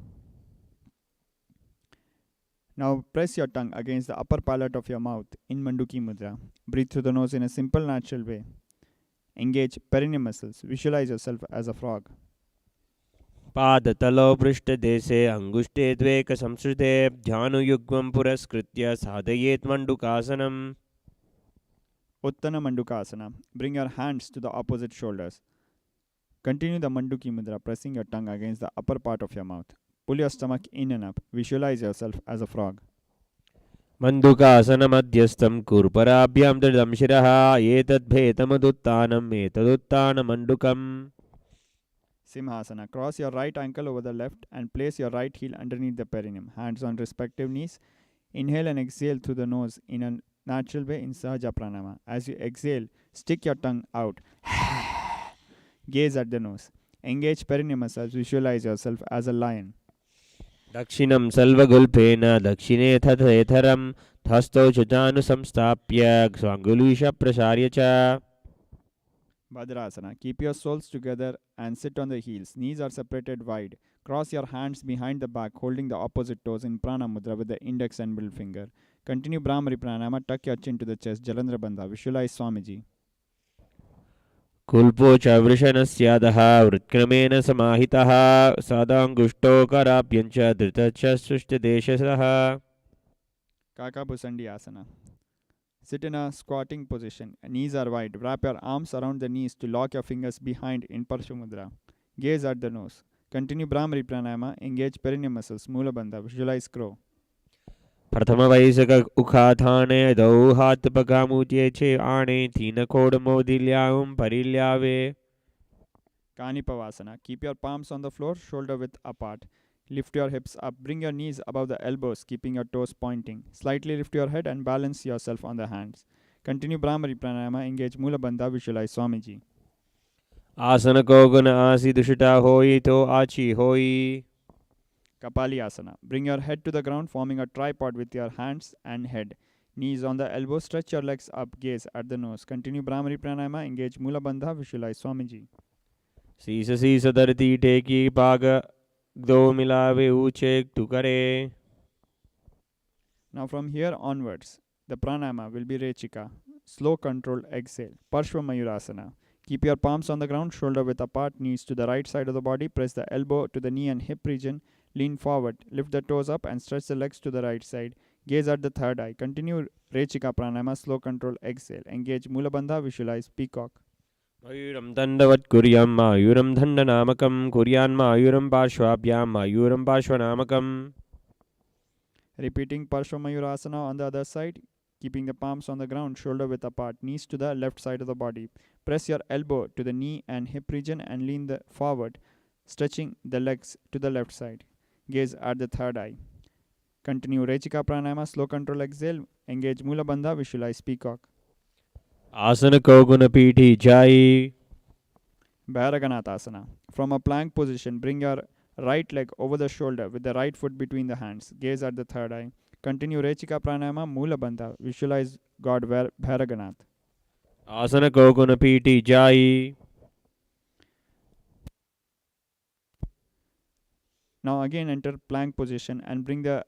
Now press your tongue against the upper palate of your mouth in Manduki Mudra. Breathe through the nose in a simple natural way. Engage perineum muscles. Visualize yourself as a frog. पादतलो पृष्ठदेशे अंगुष्ठे द्वेक संस्कृते ध्यानुयुग्मं पुरस्कृत्य साधयेत् मण्डुकासनम्. Uttana Mandukasana. Bring your hands to the opposite shoulders. Continue the Manduki Mudra, pressing your tongue against the upper part of your mouth. Pull your stomach in and up. Visualize yourself as a frog. मन्दुकासनमध्यस्थं कुर्पराभ्यां दृढं शिरः एतद्भेतमदुत्थानम् Simhasana. Cross your right ankle over the left and place your right heel underneath the perineum. Hands on respective knees. Inhale and exhale through the nose in a natural way in Sahaja Pranama. As you exhale, stick your tongue out. Gaze at the nose. Engage perineum muscles. Visualize yourself as a lion. दक्षिणं सर्वगुल्पेन दक्षिणे तथेतरं हस्तौ च जानुसंस्थाप्य स्वाङ्गुलीश प्रसार्य च Bhadrasana. Keep your soles together and sit on the heels. Knees are separated wide. Cross your hands behind the back, holding the opposite toes in Prana Mudra with the index and middle finger. Continue Brahmari Pranayama. Tuck your chin to the chest. Jalandhara Bandha. Visualize Swamiji. कुल्पो च वृषणस्यादः वृत्क्रमेण समाहितः सदाङ्गुष्टो कराभ्यञ्च धृतश्च सृष्टदेशसः Kakabusandi Asana. Sit in a squatting position. Knees are wide. Wrap your arms around the knees to lock your fingers behind in Parshvamudra. Gaze at the nose. Continue Brahmari Pranayama. Engage perineum muscles. Mula Bandha. Visualize crow. प्रथमवैसक उखाथाने दौ हातपकामुचे छे आणे तीन खोडमोदिल्यां परिल्यावे Kanipavasana. Keep your palms on the floor, shoulder width apart. Lift your hips up. Bring your knees above the elbows, keeping your toes pointing. Slightly lift your head and balance yourself on the hands. Continue Brahmari Pranayama. Engage Mula Bandha. Visualize Swamiji. आसन को गुण आसी दुष्टा होई तो आची होई Kapali Asana. Bring your head to the ground, forming a tripod with your hands and head. Knees on the elbows. Stretch your legs up. Gaze at the nose. Continue Brahmari Pranayama. Engage Mula Bandha. Visualize Swamiji. शीस धरती टेकी पाग दो मिलावे ऊंचे तू करे Now from here onwards, the pranayama will be Rechika. Slow controlled exhale. Parshva Mayurasana. Keep your palms on the ground, shoulder width apart, knees to the right side of the body. Press the elbow to the knee and hip region. Lean forward. Lift the toes up and stretch the legs to the right side. Gaze at the third eye. Continue Rechika pranayama. Slow controlled exhale. Engage Mula Bandha. Visualize peacock. मयूरं दण्डवत् कुर्यां मयूरं दण्डनामकं कुर्यान् मयूरं पार्श्वाभ्यां मयूरं पार्श्वनामकम् Repeating Parshva Mayurasana on the other side. Keeping the palms on the ground, shoulder width apart, knees to the left side of the body. Press your elbow to the knee and hip region and lean forward, stretching the legs to the left side. Gaze at the third eye. Continue Rechika Pranayama, slow control exhale. Engage Mula Bandha, visualize peacock. आसन को गुण पीठी जाई Bhairaganatha. From a plank position, bring your right leg over the shoulder with the right foot between the hands. Gaze at the third eye. Continue Rechika Pranayama, Mula Bandha. Visualize God Bhairaganath. आसन को गुण पीठी जाई Now again enter plank position and bring the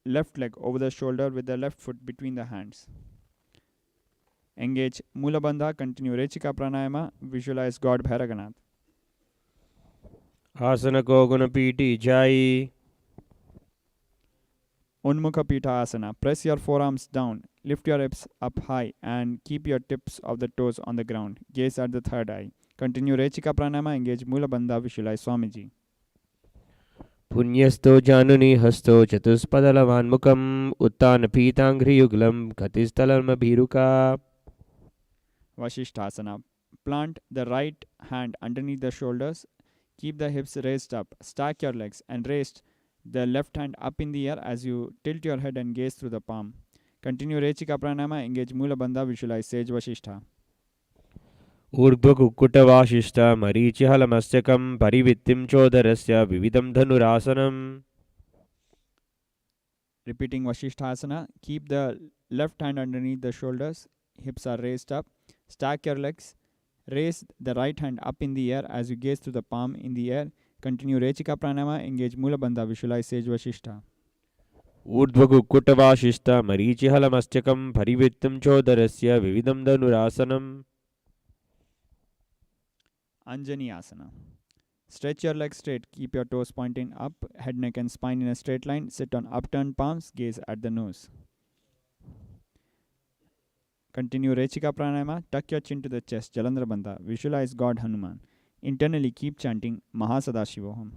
left leg over the shoulder with the left foot between the hands. Engage Mula Bandha, continue Rechika Pranayama, visualize God Bhairaganath. आसन को गुण पीठी जाई Unmukha Pitha Asana. Press your forearms down, lift your hips up high and keep your tips of the toes on the ground. Gaze at the third eye. Continue Rechika Pranayama, engage Mula Bandha, visualize Swamiji. पुण्यस्तो जानुनि हस्तो चतुष्पदलवान्मुखम् Utthan पीताङ्घ्रियुगलं कतिस्थलमभिरुका Vasishthasana. Plant the right hand underneath the shoulders. Keep the hips raised up. Stack your legs and raise the left hand up in the air as you tilt your head and gaze through the palm. Continue Rechika Pranayama. Engage Mula Bandha. Visualize Sage Vashishtha. ऊर्ध्वकुक्कुटवासिष्ठ मरीचिहलमस्तकं परिवित्तिं चोदरस्य विविधं धनुरासनम् Repeating Vasishthasana. Keep the left hand underneath the shoulders. Hips are raised up. Stack your legs. Raise the right hand up in the air as you gaze through the palm in the air. Continue Rechika Pranayama. Engage Mula Bandha. Visualize Sage Vashishtha. ऊर्ध्वकुक्कुटवासिष्ठ मरीचिहलमस्तकं परिवित्तिं चोदरस्य विविधं धनुरासनम् Anjani Asana. Stretch your legs straight. Keep your toes pointing up. Head, neck and spine in a straight line. Sit on upturned palms. Gaze at the nose. Continue Rechika Pranayama. Tuck your chin to the chest. Jalandhara Bandha. Visualize God Hanuman. Internally keep chanting Mahasadashivoham.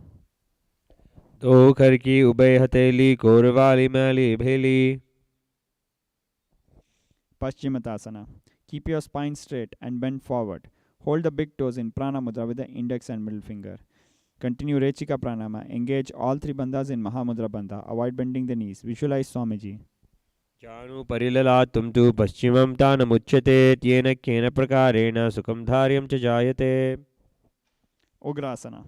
दो खर की उभय हथेली कोरवाली मैली भेली Paschimottanasana. Keep your spine straight and bend forward. Hold the big toes in Prana Mudra with the index and middle finger. Continue Rechika Pranama. Engage all three bandhas in Mahamudra Bandha. Avoid bending the knees. Visualize Swamiji. जानु परिललातुं तु पश्चिमं तानमुच्यते येन केन प्रकारेण सुखं धार्यं च जायते. Ugrasana.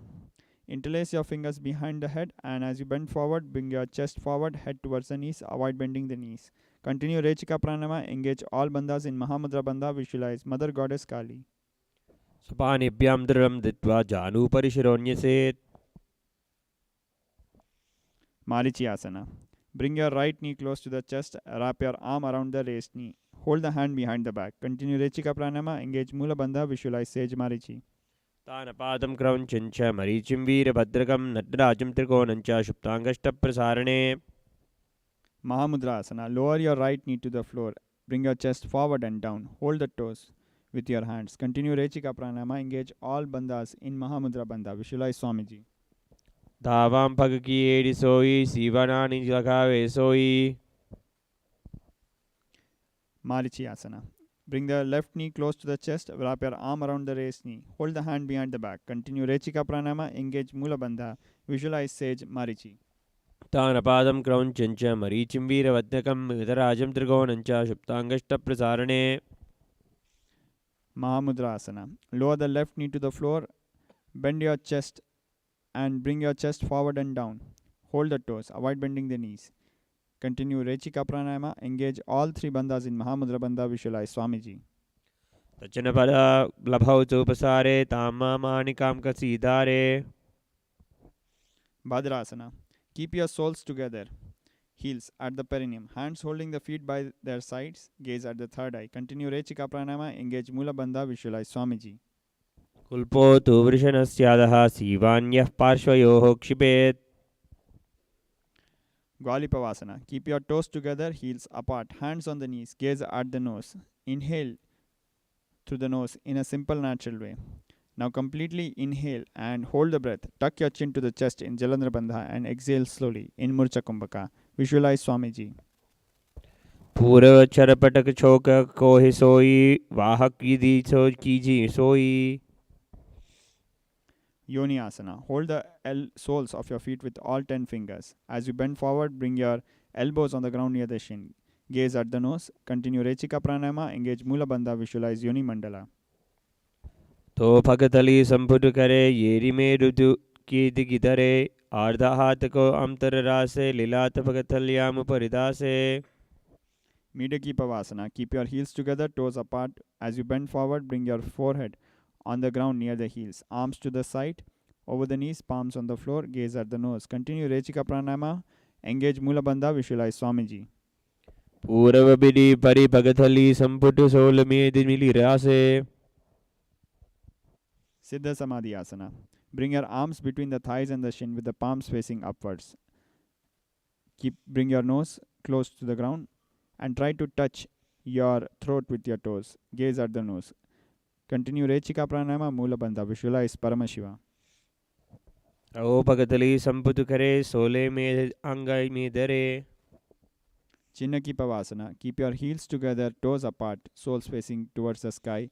Interlace your fingers behind the head, and as you bend forward, bring your chest forward, head towards the knees. Avoid bending the knees. Continue Rechika Pranama. Engage all bandhas in Mahamudra Bandha. Visualize Mother Goddess Kali. सपानिभ्यां दृढं धृत्वा जानुपरिशिरोऽन्यसेत्. Marichiyasana. Bring your right knee close to the chest. Wrap your arm around the raised knee. Hold the hand behind the back. Continue Rechika Pranama. Engage Mula Bandha. Visualize Sage Marichi. तानपादं क्रौञ्चं च मरीचिं वीरभद्रकं नटराजं त्रिकोणं च शुप्ताङ्गष्टप्रसारणे. Mahamudra Asana. Lower your right knee to the floor. Bring your chest forward and down. Hold the toes with your hands. Continue Rechika Pranama. Engage all bandhas in Mahamudra Bandha. Visualize Swamiji. धावां पगकी एडि सोई सीवनानि लगावे सोई. Marichiyasana. Bring the left knee close to the chest. Wrap your arm around the raised knee. Hold the hand behind the back. Continue Rechika Pranama. Engage Mula Bandha. Visualize Sage Marichi. तानपादं क्रौञ्चं च मरीचिं वीरभद्रकं नटराजं त्रिकोणं च शुप्ताङ्गष्टप्रसारणे. Mahamudra Asana. Lower the left knee to the floor. Bend your chest and bring your chest forward and down. Hold the toes. Avoid bending the knees. Continue Rechika Pranayama. Engage all three bandhas in Mahamudra Bandha. Visualize Swamiji. तचन पद लभौ चोपसारे तामानिकां कसीदारे. Bhadrasana. Keep your soles together. Heels at the perineum. Hands holding the feet by their sides. Gaze at the third eye. Continue Rechika Pranayama. Engage Mula Bandha. Visualize Swamiji. कुल्पो तु वृषणस्यादः सीवान्यः पार्श्वयोः क्षिपेत्. Gwalipavasana. Keep your toes together, heels apart, hands on the knees, gaze at the nose. Inhale through the nose in a simple natural way. Now completely inhale and hold the breath. Tuck your chin to the chest in Jalandhara Bandha and exhale slowly in Murcha Kumbhaka. Visualize Swamiji. पूर्व चरपटक छोक कोहि सोई वाहक कीदी सो कीजी सोई. Yoni Asana. Hold the soles of your feet with all 10 fingers. As you bend forward, bring your elbows on the ground near the shin. Gaze at the nose. Continue Rechika Pranayama. Engage Mula Bandha. Visualize Yoni Mandala. तो भगतली संपुट करे येरी में ऋतु की दिगितरे आर्धा हाथ को अंतर रासे लीलात भगतल्याम परिदासे. Midaki Pavasana. Keep your heels together, toes apart. As you bend forward, bring your forehead on the ground near the heels. Arms to the side, over the knees, palms on the floor. Gaze at the nose. Continue Rechika Pranayama. Engage Mula Bandha. Visualize Swamiji. पूर्व बिडी परि भगतली संपुट soul में दिमिली रासे. Siddha Samadhi Asana. Bring your arms between the thighs and the shin with the palms facing upwards. Bring your nose close to the ground and try to touch your throat with your toes. Gaze at the nose. Continue Rechika Pranayama. Mula Bandha. Visualize Paramashiva. ओ भगतली संपुट करे सोले में अंगाई में दरे. Chinnaki Pavasana. Keep your heels together, toes apart, soles facing towards the sky,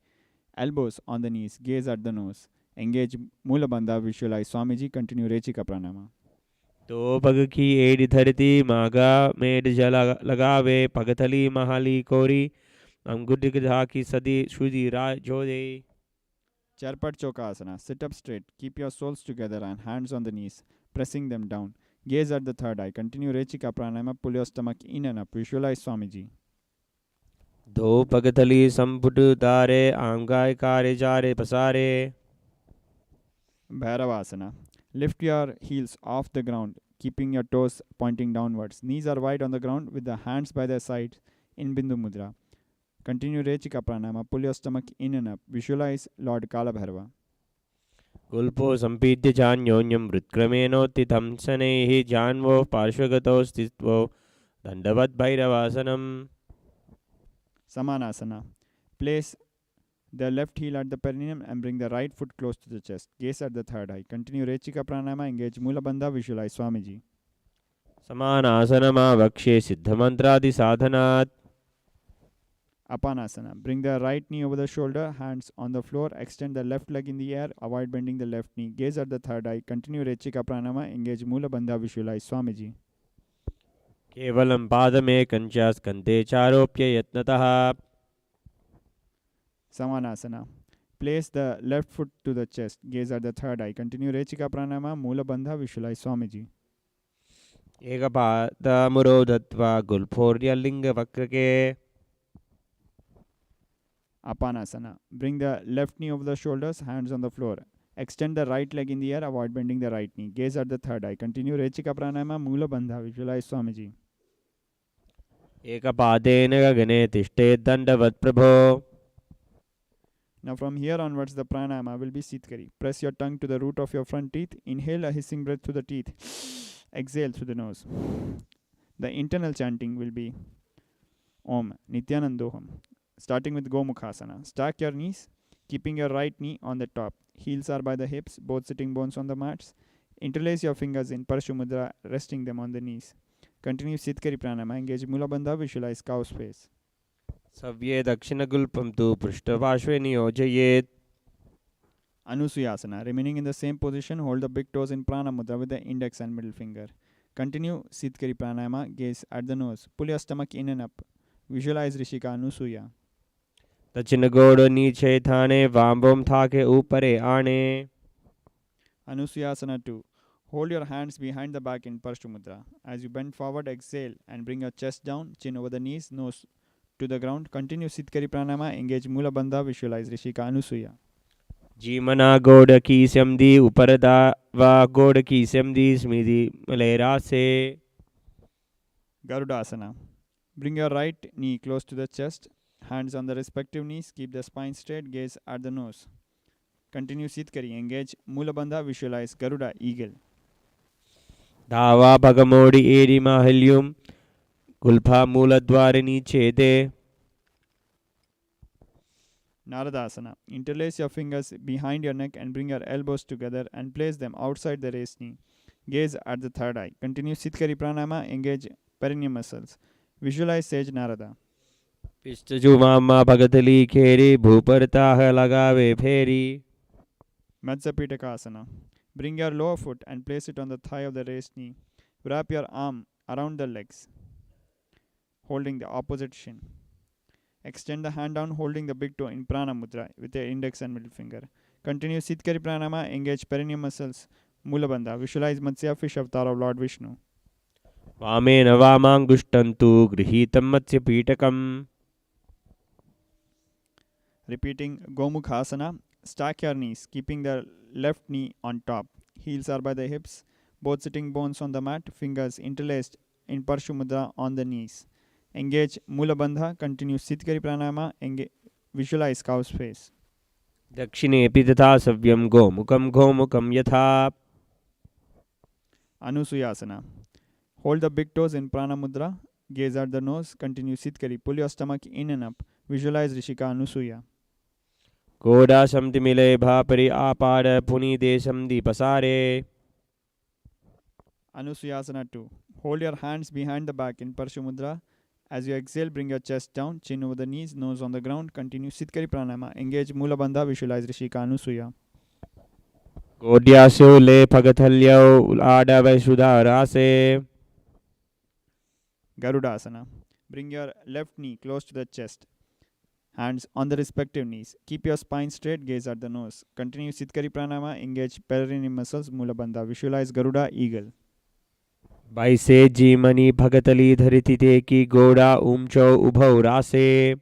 elbows on the knees, gaze at the nose. Engage Mula Bandha. Visualize Swamiji. Continue Rechika Pranayama. तो पग की AD धरती मागा मेड जला लगावे भगतली महाली कोरी अंगुटिक झाकी सदी शुदी राज जोदे. Charpat Chokasana. Sit up straight. Keep your soles together and hands on the knees, pressing them down. Gaze at the third eye. Continue Rechika Pranayama. Pull your stomach in and up. Visualize Swamiji. दो भगतली संपुट दारे आंगाय कारे जारे पसारे. Bhairavasana. Lift your heels off the ground, keeping your toes pointing downwards. Knees are wide on the ground with the hands by their sides in Bindu Mudra. Continue Rechika Pranayama. Pull your stomach in and up. Visualize Lord Kalabhairava. कुल्पो संपीड्य जान्योन्यं हृत्क्रमेणोत्थितं शनैः जान्वो पार्श्वगतौ स्थित्वो दण्डवत् भैरवासनम्. Samanasana. Place the left heel at the perineum and bring the right foot close to the chest. Gaze at the third eye. Continue Rechika Pranayama. Engage Mula Bandha. Visualize Swamiji. समानासनमा वक्षे सिद्धमन्त्रादि साधनात्. Apanasana. Bring the right knee over the shoulder, hands on the floor. Extend the left leg in the air. Avoid bending the left knee. Gaze at the third eye. Continue Rechika Pranama. Engage Mula Bandha. Visualize Swamiji. केवलं पादमेकं च स्कन्धे चारोप्य यत्नतः Samanasana. Place the left foot to the chest. Gaze at the third eye. Continue Rechika Pranama. Mula Bandha. Visualize Swamiji. एकपादमुरो दत्वा गुल्फोर्यलिङ्गवक्रके Apanasana. Bring the left knee over the shoulders, hands on the floor. Extend the right leg in the air. Avoid bending the right knee. Gaze at the third eye. Continue Rechika Pranama. Mula Bandha. Visualize Swamiji. एकपादेन गगने तिष्ठेत् दण्डवत् प्रभो. Now from here onwards the pranayama will be Sitkari. Press your tongue to the root of your front teeth. Inhale a hissing breath through the teeth. Exhale through the nose. The internal chanting will be Om Nithyanandoham. Starting with Gomukhasana. Stack your knees, keeping your right knee on the top. Heels are by the hips, both sitting bones on the mats. Interlace your fingers in Parashumudra, resting them on the knees. Continue Sitkari Pranayama. Engage Mula Bandha. Visualize cow's face. सव्ये दक्षिणगुल्पं तु पृष्ठपार्श्वे नियोजयेत्. Anusuyasana. Remaining in the same position, hold the big toes in Prana Mudra with the index and middle finger. Continue Sitkari Pranayama. Gaze at the nose. Pull your stomach in and up. Visualize Rishika Anusuya. दक्षिणगोड़ नीचे थाने वामों थाके ऊपरे आने. Anusuyasana 2. Hold your hands behind the back in Parashumudra. As you bend forward, exhale and bring your chest down, chin over the knees, nose to the ground. Continue Sitkari Pranayama. Engage Mula Bandha. Visualize Rishika Anusuya. जीमना गोड़ की समधी उपरदा वा गोड़ की समधी स्मृति मलेरा से. Garudasana. Bring your right knee close to the chest. Hands on the respective knees. Keep the spine straight. Gaze at the nose. Continue Sitkari. Engage Mula Bandha. Visualize Garuda Eagle. धावा भगमोड़ी एरी माहल्युम गुल्फा मूलद्वार नीचे दे. Naradasana. Interlace your fingers behind your neck and bring your elbows together and place them outside the raised knee. Gaze at the third eye. Continue Sitkari Pranayama. Engage perineum muscles. Visualize Sage Narada. पिष्टजुमामा भगतली खेरी भूपरताह लगावे फेरी. Matsyapitakasana. Bring your lower foot and place it on the thigh of the raised knee. Wrap your arm around the legs, holding the opposite shin. Extend the hand down, holding the big toe in Prana Mudra with the index and middle finger. Continue Sitkari Pranayama. Engage perineum muscles. Mula Bandha. Visualize Matsya, fish avatar of Lord Vishnu. वामेन वामाङ्गुष्टन्तु गृहीतं मत्स्यपीठकम्. Repeating Gomukhasana. Stack your knees, keeping the left knee on top. Heels are by the hips, both sitting bones on the mat, fingers interlaced in Parashumudra on the knees. Engage Mula Bandha. Continue Sitkari Pranayama. Visualize cow's face. दक्षिणेऽपि तथा सव्यं गोमुखं गोमुखं यथा. Anusuyasana. Hold the big toes in Prana Mudra. Gaze at the nose. Continue Sitkari. Pull your stomach in and up. Visualize Rishika Anusuya. गोडा समतिमिले भापरि आपाद पुनीदे समदीपसारे. Anusuyasana 2. Hold your hands behind the back in Parashumudra. As you exhale, bring your chest down, chin over the knees, nose on the ground. Continue Sitkari Pranayama. Engage Mula Bandha. Visualize Rishika Anusuya. गोड्यासो ले भगथल्यौ आडव सुधारासे. Garudasana. Bring your left knee close to the chest. Hands on the respective knees. Keep your spine straight. Gaze at the nose. Continue Sitkari Pranayama. Engage perineum muscles. Mula Bandha. Visualize Garuda Eagle. बैसे जीमनी भगतली धरिति ते की गोड़ा ऊंचो उभौ रासे.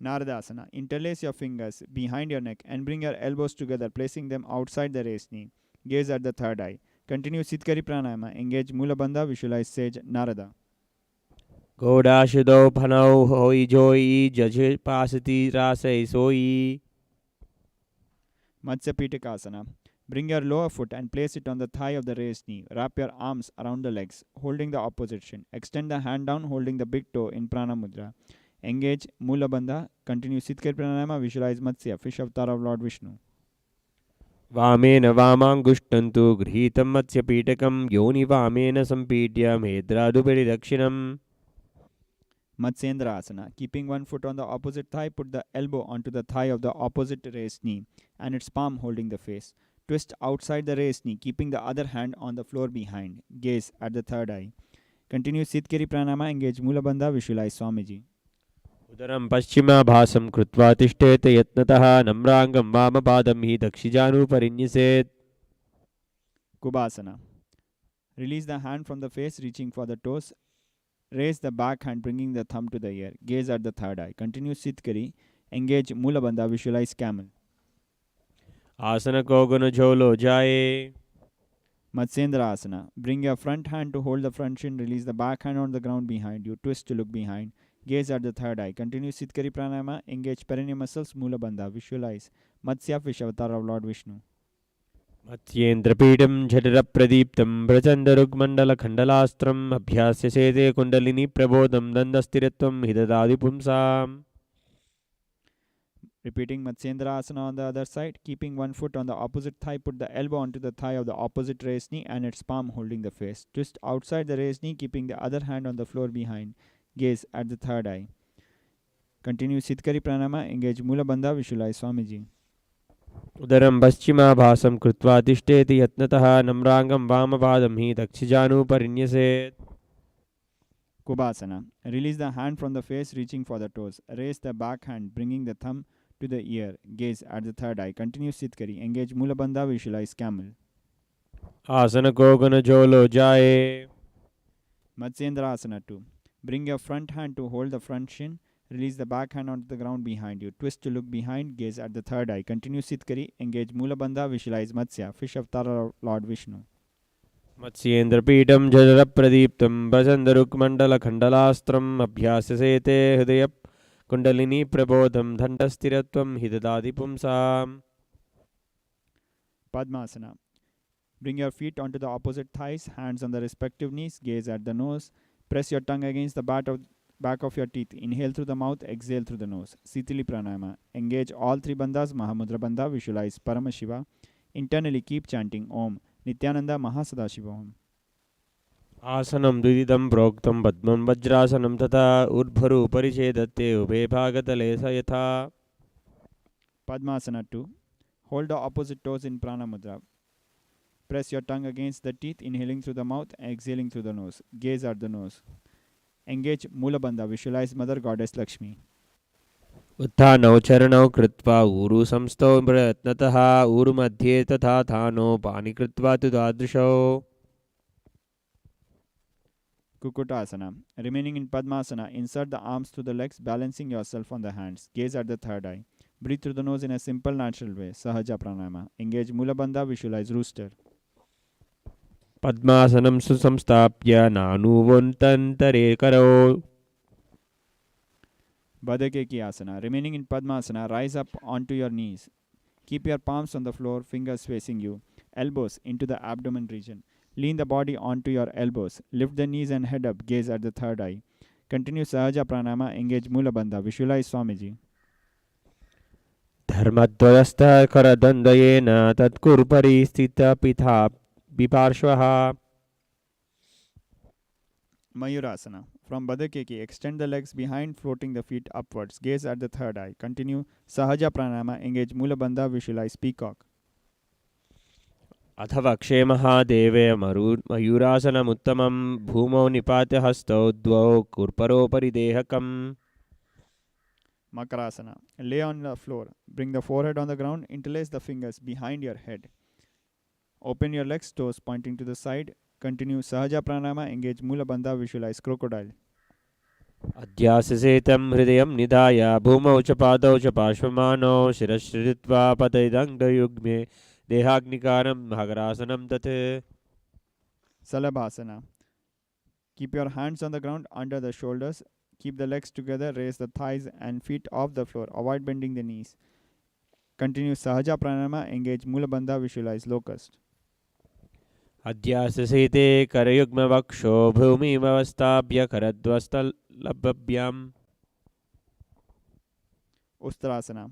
Naradasana. Interlace your fingers behind your neck and bring your elbows together, placing them outside the raised knee. Gaze at the third eye. Continue Sitkari Pranayama. Engage Mula Bandha. Visualize Sage Narada. गोड़ा शुदौ फनौ होई जोई जज पासती रासे सोई. Matsyapitakasana. Bring your lower foot and place it on the thigh of the raised knee. Wrap your arms around the legs, holding the opposite shin. Extend the hand down, holding the big toe in Prana Mudra. Engage Mula Bandha. Continue Sitkari Pranayama. Visualize Matsya, fish avatar of Lord Vishnu. वामेन वामाङ्गुष्टन्तु गृहीतं मत्स्यपीठकं योनि वामेन सम्पीड्य मेद्रादुपरि दक्षिणम्. Matsyendra Asana. Keeping one foot on the opposite thigh, put the elbow onto the thigh of the opposite raised knee and its palm holding the face. Twist outside the raised knee, keeping the other hand on the floor behind. Gaze at the third eye. Continue Sitkari Pranama, engage Mulabandha, visualize Swamiji. उदरं पश्चिमाभासं कृत्वा तिष्ठेत यत्नतः नम्राङ्गं वामपादं हि दक्षिजानुपरिन्यसेत्. Kubasana. Release the hand from the face, reaching for the toes. Raise the back hand, bringing the thumb to the ear. Gaze at the third eye. Continue Sitkari. Engage Mulabandha. Visualize camel. आसन को गुण झोलो जाए. Matsyendra Asana. Bring your front hand to hold the front shin. Release the back hand on the ground behind you. Twist to look behind. Gaze at the third eye. Continue Sitkari Pranayama. Engage perineal muscles. Mulabandha. Visualize Matsya, fish avatar of Lord Vishnu. मत्स्येन्द्रपीडं झटिरप्रदीप्तं प्रचण्डरुग्मण्डलखण्डलास्त्रम् अभ्यास्य सेते कुण्डलिनी प्रबोधं दण्डस्थिरत्वं हि ददाति पुंसाम्. Repeating Matsyendra Asana on the other side. Keeping one foot on the opposite thigh, put the elbow onto the thigh of the opposite raised knee and its palm holding the face. Twist outside the raised knee, keeping the other hand on the floor behind. Gaze at the third eye. Continue Sitkari Pranama. Engage Mulabandha. Visualize Swamiji. उदरं पश्चिमाभासं कृत्वा तिष्ठेति यत्नतः नम्राङ्गं वामपादं हि दक्षिजानुपरिन्यसेत्. Kubasana. Release the hand from the face, reaching for the toes. Raise the back hand, bringing the thumb to the ear. Gaze at the third eye. Continue Sitkari. Engage Mulabandha. Visualize camel. आसन को गुण झोलो जाए. Matsyendra Asana 2. Bring your front hand to hold the front shin. Release the back hand onto the ground behind you. Twist to look behind. Gaze at the third eye. Continue Sitkari. Engage Mulabandha. Visualize Matsya, fish avatar of Lord Vishnu. मत्स्येन्द्रपीडं झटिरप्रदीप्तं प्रचण्डरुग्मण्डलखण्डलास्त्रम् अभ्यास्य सेते हृदय कुण्डलिनी प्रबोधं दण्डस्थिरत्वं हि ददाति पुंसाम्. Padmasana. Bring your feet onto the opposite thighs, hands on the respective knees. Gaze at the nose. Press your tongue against the back of your teeth. Inhale through the mouth, exhale through the nose. Sitili Pranayama. Engage all three bandhas. Mahamudra Bandha. Visualize Paramashiva. Internally keep chanting Om Nithyananda Paramashivoham. आसनं द्विविधं प्रोक्तं पद्मं वज्रासनं तथा ऊर्ध्वरूपरि चेदत्ते उभे भागतले स यथा. Padmasana 2. Hold the opposite toes in Prana Mudra. Press your tongue against the teeth, inhaling through the mouth, exhaling through the nose. Gaze at the nose. Engage Mulabandha. Visualize Mother Goddess Lakshmi. उत्थानौ चरणौ कृत्वा ऊरु संस्थौ प्रयत्नतः ऊरुमध्ये तथा थानो पानि कृत्वा तु तादृशौ. Kukutasana. Remaining in Padmasana, insert the arms through the legs, balancing yourself on the hands. Gaze at the third eye. Breathe through the nose in a simple, natural way. Sahaja Pranayama. Engage Mulabandha. Visualize Rooster. पद्मासनं सुसंस्थाप्य नानुवन्तन्तरे करौ. Badakeki Asana. Remaining in Padmasana, rise up onto your knees. Keep your palms on the floor, fingers facing you. Elbows into the abdomen region. Lean the body onto your elbows. Lift the knees and head up. Gaze at the third eye. Continue Sahaja Pranama. Engage Mulabandha. Visualize Swamiji. धर्मद्वयस्थः करदण्डयेन तत्कुर्परि स्थितपिता विपार्श्वः. Mayurasana. From Badakeki, extend the legs behind, floating the feet upwards. Gaze at the third eye. Continue Sahaja Pranama. Engage Mulabandha. Visualize Peacock. अथवा क्षेमहादेवे मयूरासनमुत्तमं भूमौ निपात्य हस्तौ द्वौ कुर्परोपरि देहकम्. Makarasana. Lay on the floor. Bring the forehead on the ground. Interlace the fingers behind your head. Open your legs, toes pointing to the side. Continue Sahaja Pranama. Engage Mulabandha. Visualize crocodile. अध्याससेतं हृदयं निधाय भूमौ च पादौ च पार्श्वमानौ शिरश्रित्वा पतैदण्डयुग्मे देहाग्निकारं मकरासनं तत्. Salabhasana. Keep your hands on the ground under the shoulders. Keep the legs together. Raise the thighs and feet off the floor. Avoid bending the knees. Continue Sahaja Pranama. Engage Mulabandha. Visualize locust. अध्याससेते करयुग्मवक्षो भूमिमवस्थाप्य करद्वस्तलभ्याम्. Ustrasana.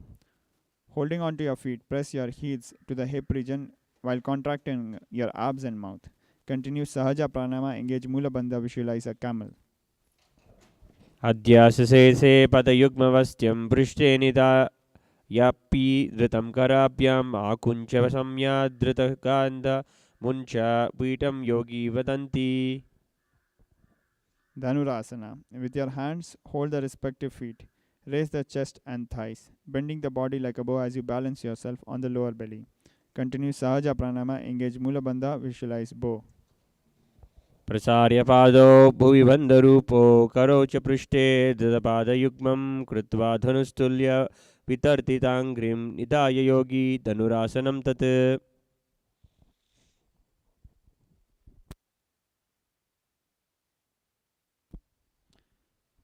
Holding onto your feet, press your heels to the hip region while contracting your abs and mouth. Continue Sahaja Pranama. Engage Mulabandha. Visualize a camel. अध्यासशेषे पदयुग्मवस्त्यं पृष्ठे निधायापि धृतं कराभ्याम् आकुञ्चसंज्ञाधृतकान्त पीठं योगी वदन्ति. Dhanurasana. With your hands, hold the respective feet. Raise the chest and thighs, bending the body like a bow as you balance yourself on the lower belly. Continue Sahaja Pranama, engage Mula Bandha, visualize bow. प्रसार्य पादौ भुवि बन्धरूपो करौ च पृष्ठे धृतपादयुग्मं कृत्वा धनुस्तुल्य वितर्तिताङ्घ्रिं निधाय योगी धनुरासनं तत्.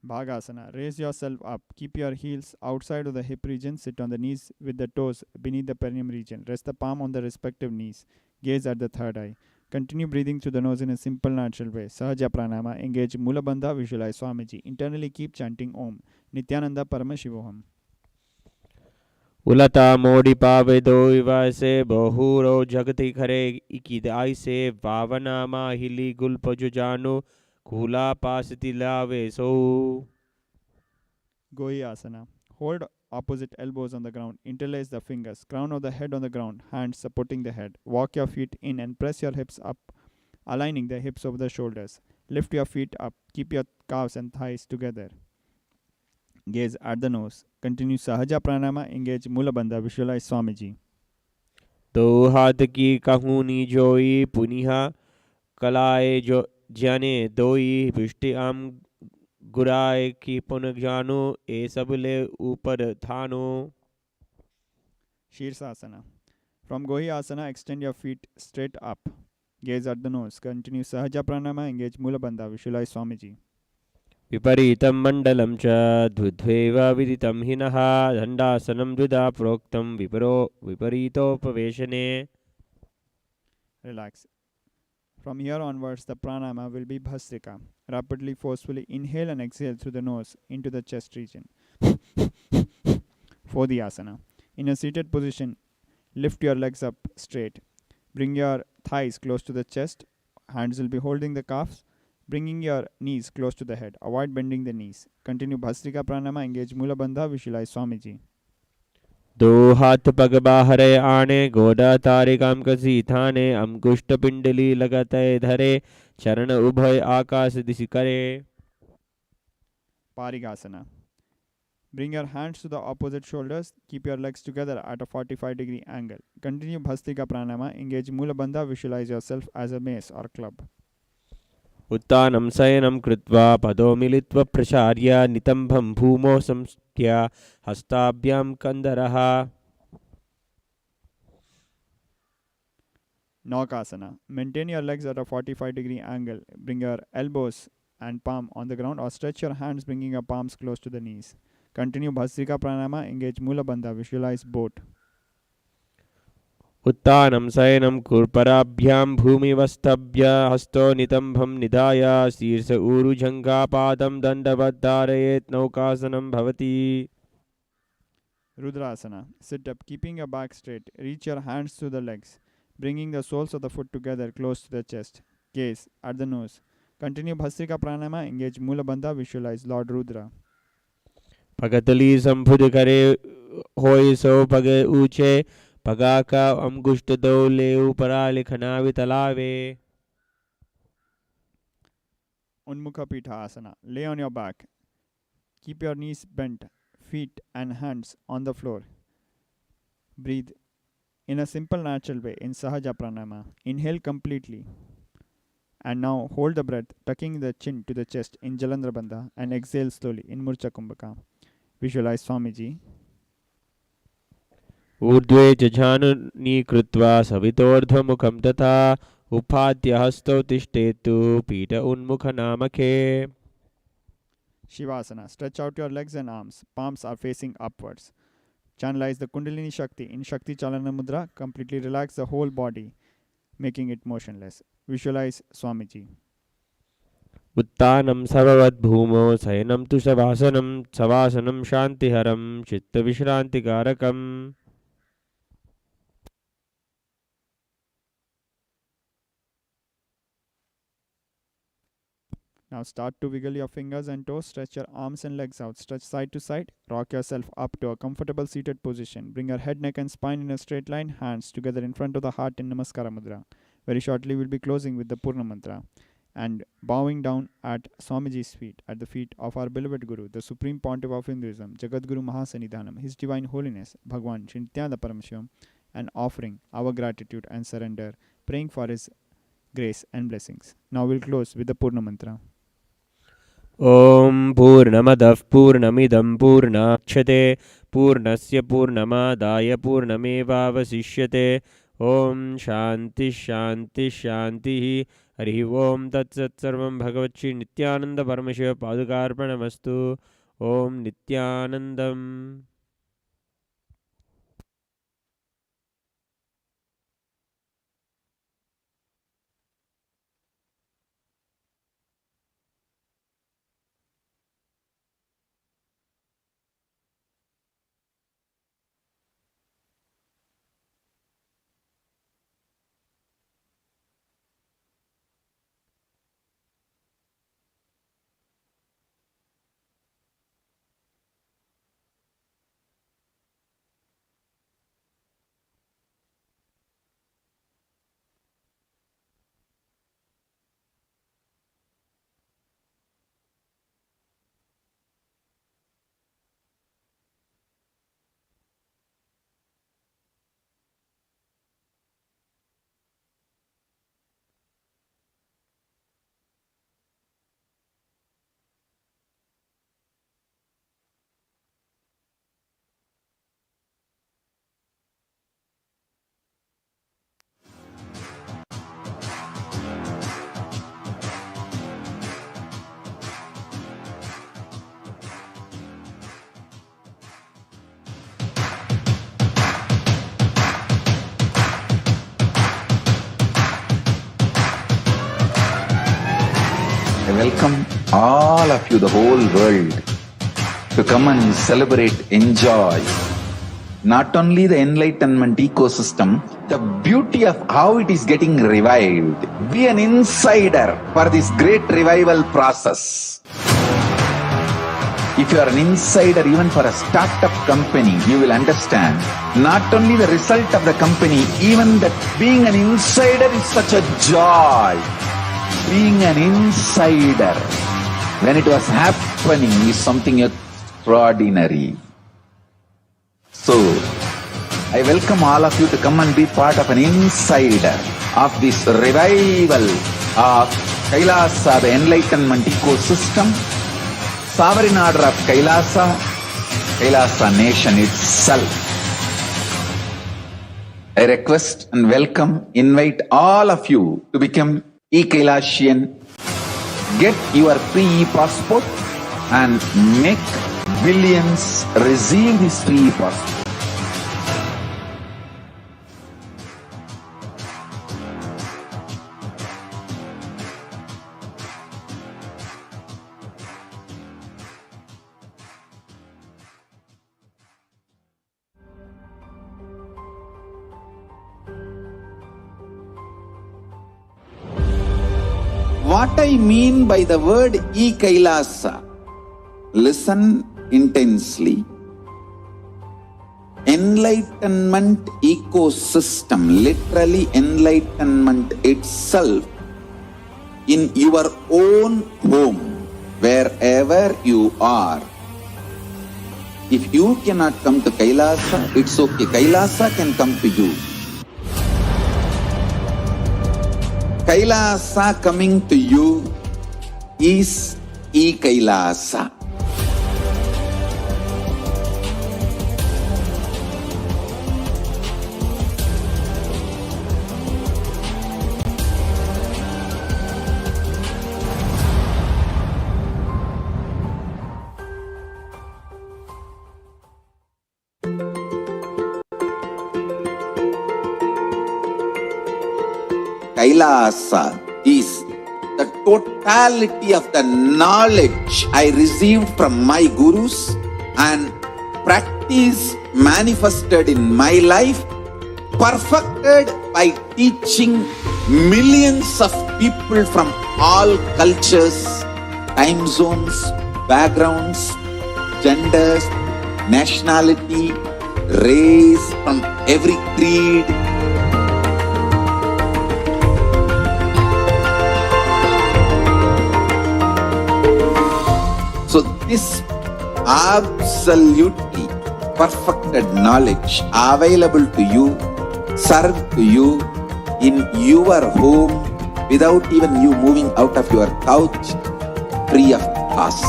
Bhagasana. Raise yourself up. Keep your heels outside of the hip region. Sit on the knees with the toes beneath the perineum region. Rest the palm on the respective knees. Gaze at the third eye. Continue breathing through the nose in a simple, natural way. Sahaja Pranama. Engage Mula Bandha. Visualize Swamiji. Internally keep chanting Om. Nithyananda Paramashivoham. उलता मोड़ी पावे दो से बहुरो जगति खरे इकिदाई से वावना माहिली गुलपजु जानो खुला पास तिलावे सो. Gohi Asana. Hold opposite elbows on the ground. Interlace the fingers. Crown of the head on the ground. Hands supporting the head. Walk your feet in and press your hips up, aligning the hips over the shoulders. Lift your feet up. Keep your calves and thighs together. Gaze at the nose. Continue Sahaja Pranama. Engage Mula Bandha. Visualize Swamiji. तो हाथ की कहूनी जोई पुनिहा कलाए जो जाने दोई पुष्टि आम गुराए की पुन जानो ए सबले ऊपर थानो. Shirsasana. From Gohi Asana, extend your feet straight up. Gaze at the nose. Continue Sahaja Pranama. Engage Mula Bandha. Visualize Swamiji. विपरीतं मण्डलं च द्विध्वेव विदितं हिनः दण्डासनं द्विधा प्रोक्तं विपरीतोपवेशने. Relax. From here onwards, the pranayama will be bhastrika. Rapidly, forcefully inhale and exhale through the nose into the chest region. For the asana. In a seated position, lift your legs up straight. Bring your thighs close to the chest. Hands will be holding the calves. Bringing your knees close to the head. Avoid bending the knees. Continue bhastrika pranayama. Engage Mula Bandha. Visualize Swamiji. दो हाथ पग बाहरे आने गोदा तारिकाम कसी थाने अंकुष्ट पिंडली लगतय धरे चरण उभय आकाश दिशि करे. Parigasana. Bring your hands to the opposite shoulders. Keep your legs together at a 45-degree angle. Continue Bhastrika Pranayama. Engage Mula Bandha. Visualize yourself as a mace or club. उत्तानं शयनं कृत्वा पदो मिलित्वा प्रसार्य नितम्भं भूमौ संस्थ्य हस्ताभ्यां कन्दरः. Naukasana. Maintain your legs at a 45-degree angle. Bring your elbows and palm on the ground or stretch your hands bringing your palms close to the knees. Continue Bhastrika Pranayama. Engage Mula Bandha. Visualize boat. उत्तानं शयनं कुर्पराभ्यां भूमिवस्थभ्य हस्तो नितम्भं निधाय शीर्ष ऊरुजङ्घापादं दण्डवत् धारयेत् नौकासनं भवति. Rudrasana. Sit up, keeping your back straight. Reach your hands through the legs, bringing the soles of the foot together close to the chest. Gaze at the nose. Continue Bhastrika Pranayama. Engage Mula Bandha. Visualize Lord Rudra. पगतली संभुज करे होय सो पग ऊंचे पगा का अंगुष्ट दो ले ऊपरा लिखना वितलावे. Unmukha Pitha Asana. Lay on your back. Keep your knees bent, feet and hands on the floor. Breathe in a simple, natural way in Sahaja Pranayama. Inhale completely. And now hold the breath, tucking the chin to the chest in Jalandhara Bandha and exhale slowly in Murcha Kumbhaka. Visualize Swamiji. ऊर्ध्वे जझानुनी कृत्वा सवितोर्ध्वमुखं तथा उपाद्य हस्तौ तिष्ठेतु पीठ उन्मुखनामके. Shivasana. Stretch out your legs and arms. Palms are facing upwards. Channelize the Kundalini Shakti in Shakti Chalana Mudra. Completely relax the whole body, making it motionless. Visualize Swamiji. उत्तानं सर्ववत् भूमौ शयनं तु शवासनं शान्तिहरं चित्तविश्रान्तिकारकम्. Now start to wiggle your fingers and toes, stretch your arms and legs out, stretch side to side, rock yourself up to a comfortable seated position. Bring your head, neck and spine in a straight line, hands together in front of the heart in Namaskara Mudra. Very shortly we'll be closing with the Purna Mantra and bowing down at Swamiji's feet, at the feet of our beloved Guru, the Supreme Pontiff of Hinduism, Jagadguru Mahasanidhanam, His Divine Holiness, Bhagwan Shri Nithyananda Paramashivam, and offering our gratitude and surrender, praying for His grace and blessings. Now we'll close with the Purna Mantra. Om Purnamadav Purnamidam Purnakshate Purnasya Purnamadaya Purnamevavasishyate Om Shanti Shanti Shanti Harihi Om Tat Sat Sarvam Bhagavat Shri Nithyananda Paramashiva Padukarpanamastu. Om Nithyanandam. I welcome all of you, the whole world, to come and celebrate, enjoy not only the Enlightenment ecosystem, the beauty of how it is getting revived. Be an insider for this great revival process. If you are an insider even for a startup company, you will understand not only the result of the company, even that being an insider is such a joy. Being an insider when it was happening is something extraordinary. So, I welcome all of you to come and be part of an insider of this revival of Kailasa, the Enlightenment ecosystem, sovereign order of Kailasa, Kailasa nation itself. I request and welcome, invite all of you to become e-Kailasian. Get your free e-passport and make billions receive this free e-passport. What I mean by the word e-Kailasa, listen intensely. Enlightenment ecosystem, literally enlightenment itself, in your own home, wherever you are. If you cannot come to Kailasa, it's okay. Kailasa can come to you. Kailasa coming to you is e-Kailasa. Kailasa is the totality of the knowledge I received from my gurus and practice manifested in my life, perfected by teaching millions of people from all cultures, time zones, backgrounds, genders, nationality, race, from every creed. So this absolutely perfected knowledge available to you, served to you in your home without even you moving out of your couch, free of cost.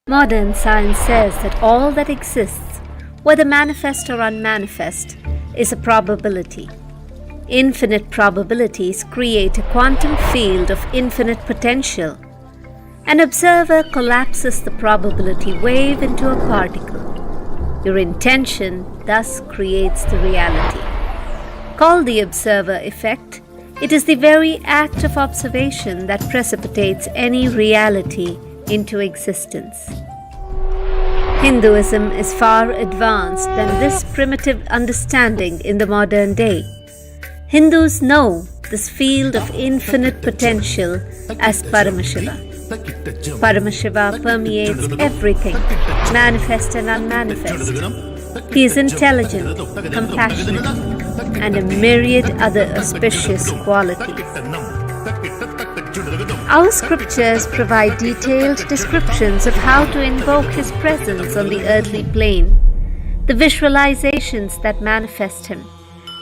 Modern science says that all that exists, whether manifest or unmanifest, is a probability. Infinite probabilities create a quantum field of infinite potential. An observer collapses the probability wave into a particle. Your intention thus creates the reality. Called the observer effect, it is the very act of observation that precipitates any reality into existence. Hinduism is far advanced than this primitive understanding in the modern day. Hindus know this field of infinite potential as Paramashiva. Paramashiva permeates everything, manifest and unmanifest. He is intelligent, compassionate, and a myriad other auspicious qualities. Our scriptures provide detailed descriptions of how to invoke His presence on the earthly plane, the visualizations that manifest Him,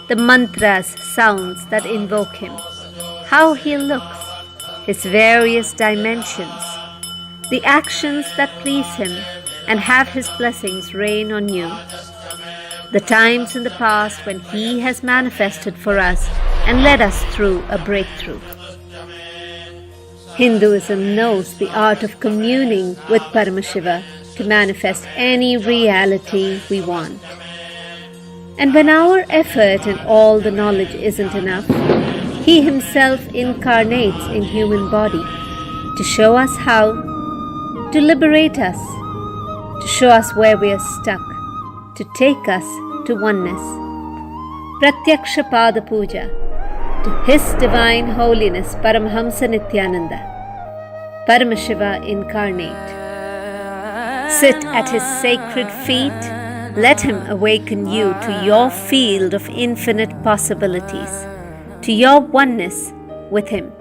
the mantras, sounds that invoke Him, how He looks, His various dimensions, the actions that please Him and have His blessings rain on you, the times in the past when He has manifested for us and led us through a breakthrough. Hinduism knows the art of communing with Paramashiva to manifest any reality we want. And when our effort and all the knowledge isn't enough, He Himself incarnates in human body to show us how, to liberate us, to show us where we are stuck, to take us to oneness. Pratyaksha Pada Puja to His Divine Holiness Paramahamsa Nithyananda, Paramashiva incarnate. Sit at His sacred feet, let Him awaken you to your field of infinite possibilities, to your oneness with Him.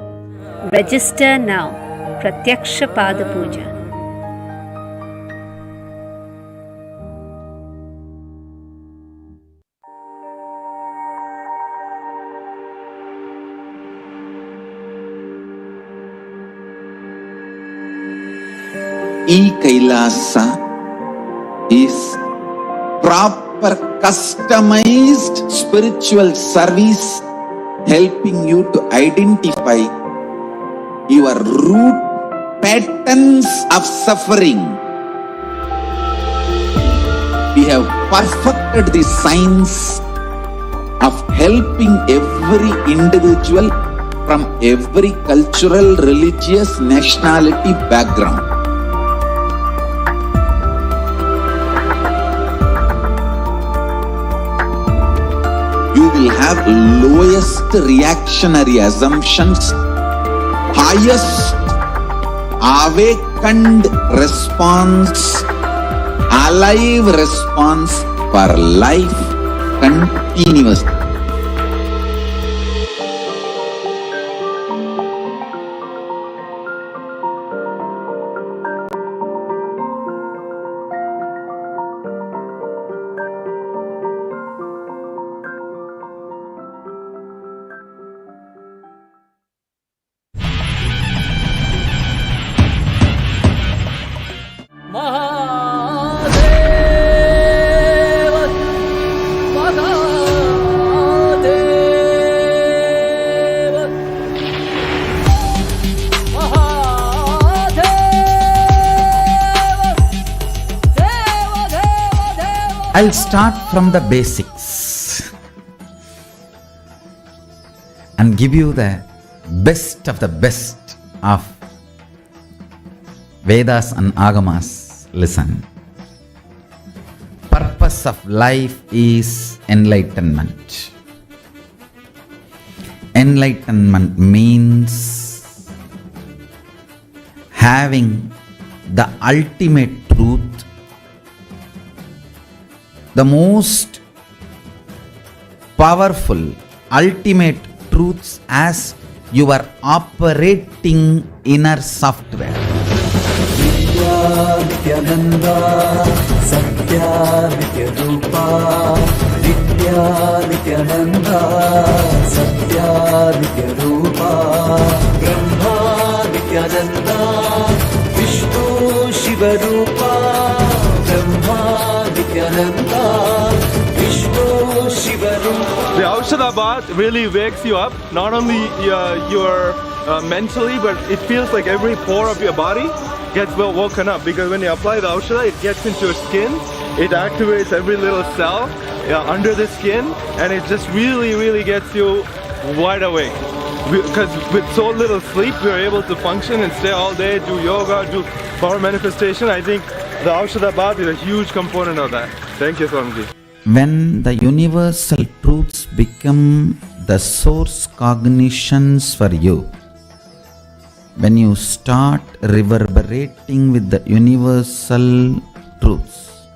Register now, Pratyaksha Pada Puja. Kailasa is proper customized spiritual service helping you to identify your root patterns of suffering. We have perfected the science of helping every individual from every cultural, religious, nationality background. You will have lowest reactionary assumptions, highest awakened response, alive response for life continuously. I'll start from the basics and give you the best of Vedas and Agamas, listen. Purpose of life is enlightenment. Enlightenment means having the ultimate truth, the most powerful ultimate truths as your operating inner software. Nithyananda Satya Nithyarupa Vidya Nithyananda Satya Nithyarupa Brahma Nithyananda Vishnu Shivarupa Brahma Nithyananda Vishnu Shivarupa. The Aushadha bath really wakes you up, not only your mentally, but it feels like every pore of your body gets well woken up, because when you apply the Aushadha, it gets into your skin, it activates every little cell under the skin, and it just really gets you wide awake. Because with so little sleep, we're able to function and stay all day, do yoga, do power manifestation. I think the Aushadha bath is a huge component of that. Thank you, Swamiji. When the universal truths become the source cognitions for you, when you start reverberating with the universal truths,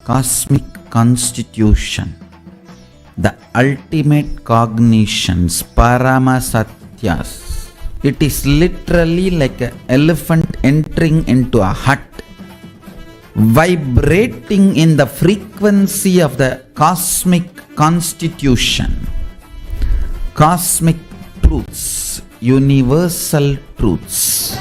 cosmic constitution, the ultimate cognitions, Paramasatyas, it is literally like an elephant entering into a hut, vibrating in the frequency of the cosmic constitution, cosmic truths, universal truths.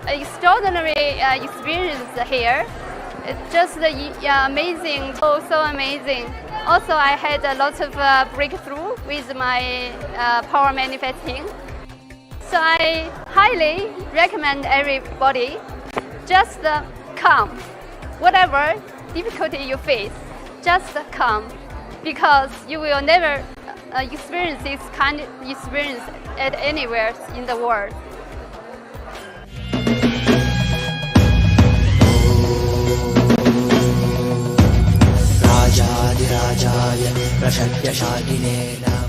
Extraordinary experience here. It's just amazing, so amazing. Also, I had a lot of breakthrough with my power manifesting. So I highly recommend everybody just come. Whatever difficulty you face, just come, because you will never experience this kind of experience at anywhere in the world. राजाधिराजाय प्रषड्यशालिने नमः.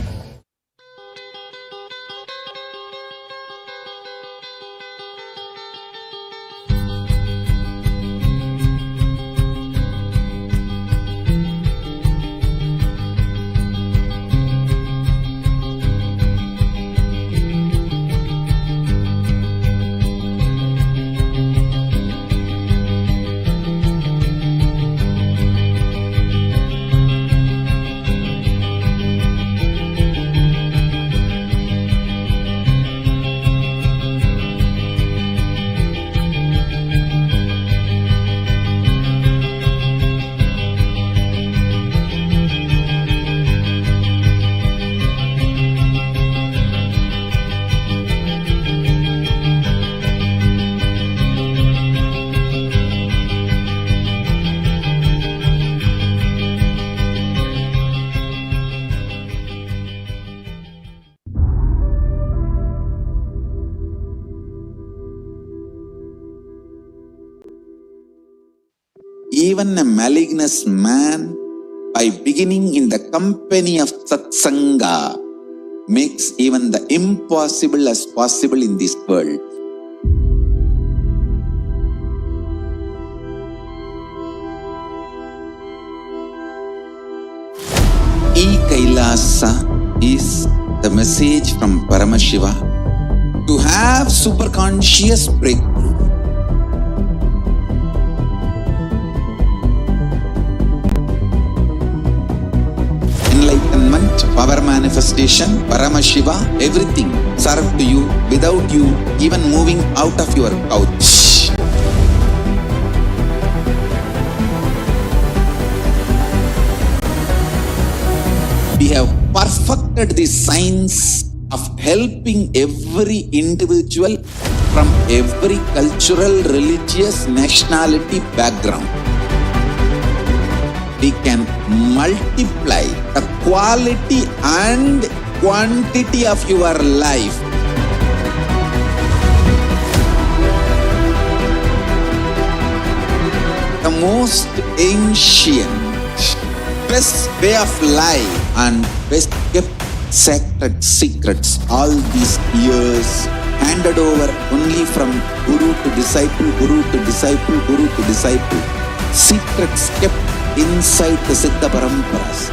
Even a malignous man, by beginning in the company of satsanga, makes even the impossible as possible in this world. Kailasa is the message from Paramashiva to have superconscious breakthrough. Enlightenment, power manifestation. manifestation, Paramashiva, everything serve to you without you even moving out of your couch. We have perfected the science of helping every individual from every cultural, religious, nationality background. We can multiply the quality and quantity of your life. The most ancient, best way of life and best kept sacred secrets all these years handed over only from guru to disciple, guru to disciple, guru to disciple. Secrets kept inside the Siddha Paramparas,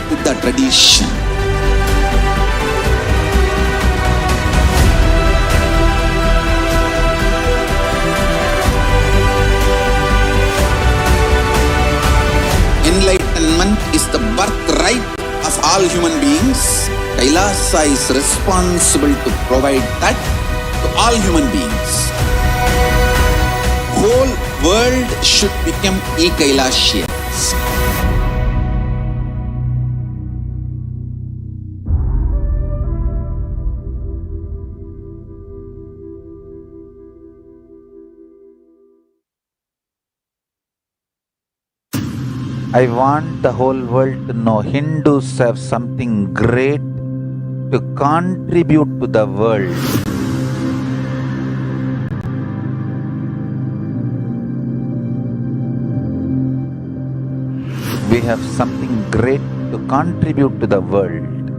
Siddha tradition. Enlightenment is the birthright of all human beings. Kailasa is responsible to provide that to all human beings. Whole world should become e-Kailasians. I want the whole world to know Hindus have something great to contribute to the world. We have something great to contribute to the world.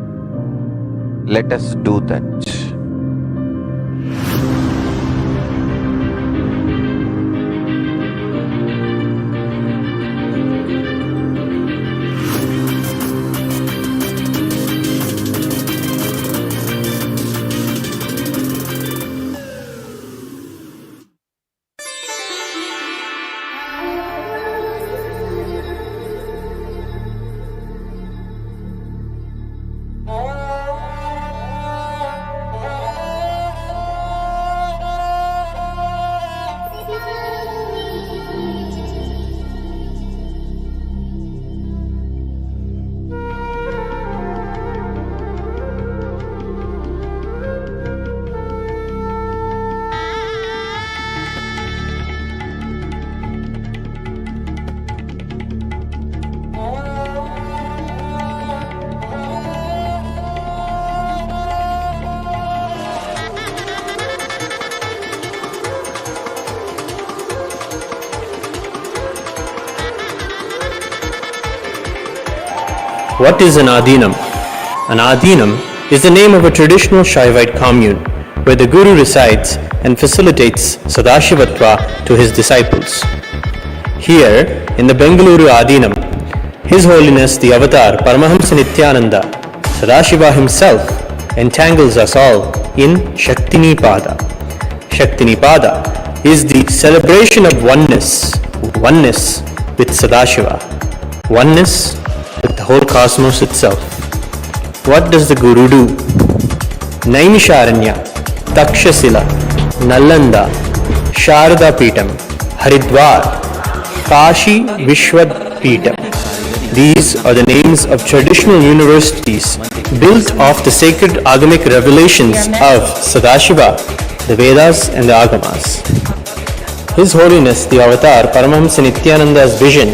Let us do that. What is an Adinam? An Adinam is the name of a traditional Shaivite commune where the Guru resides and facilitates Sadashivatva to his disciples. Here, in the Bengaluru Adinam, His Holiness the Avatar Paramahamsa Nithyananda Sadashiva himself entangles us all in Shaktinipada. Shaktinipada is the celebration of oneness with Sadashiva, oneness with the whole cosmos itself. What does the Guru do? Naimisharanya, Takshasila, Nalanda, Sharada Peetam, Haridwar, Kashi Vishwad Peetam. These are the names of traditional universities built off the sacred agamic revelations of Sadashiva, the Vedas and the Agamas. His Holiness the Avatar Paramahamsa Nithyananda's vision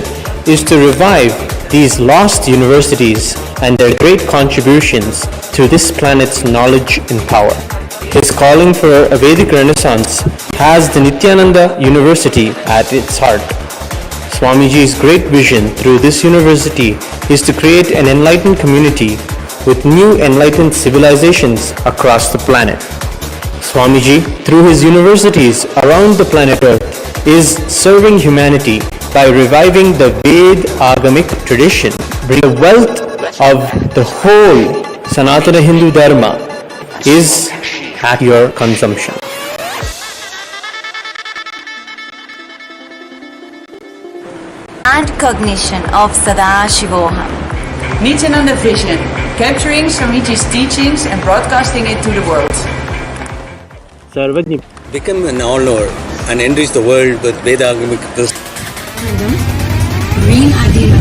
is to revive these lost universities and their great contributions to this planet's knowledge and power. His calling for a Vedic Renaissance has the Nithyananda University at its heart. Swamiji's great vision through this university is to create an enlightened community with new enlightened civilizations across the planet. Swamiji, through his universities around the planet Earth, is serving humanity by reviving the Ved Agamic tradition. Bring the wealth of the whole Sanatana Hindu Dharma is at your consumption. And cognition of Sadashivoham. Nithyananda vision capturing Swamiji's teachings and broadcasting it to the world. Become an all-knower and enrich the world with Vedagamic wisdom. Green idea.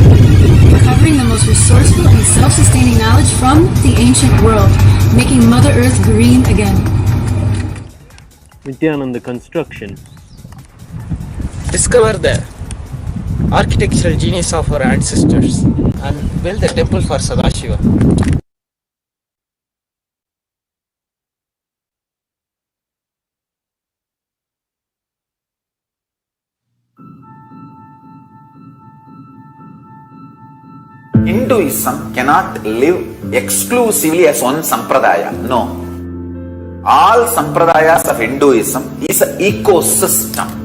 Recovering the most resourceful and self-sustaining knowledge from the ancient world, making Mother Earth green again. Nithyananda construction. Discover the architectural genius of our ancestors and build the temple for Sadashiva. Hinduism cannot live exclusively as one sampradaya. No. All sampradayas of Hinduism is an ecosystem.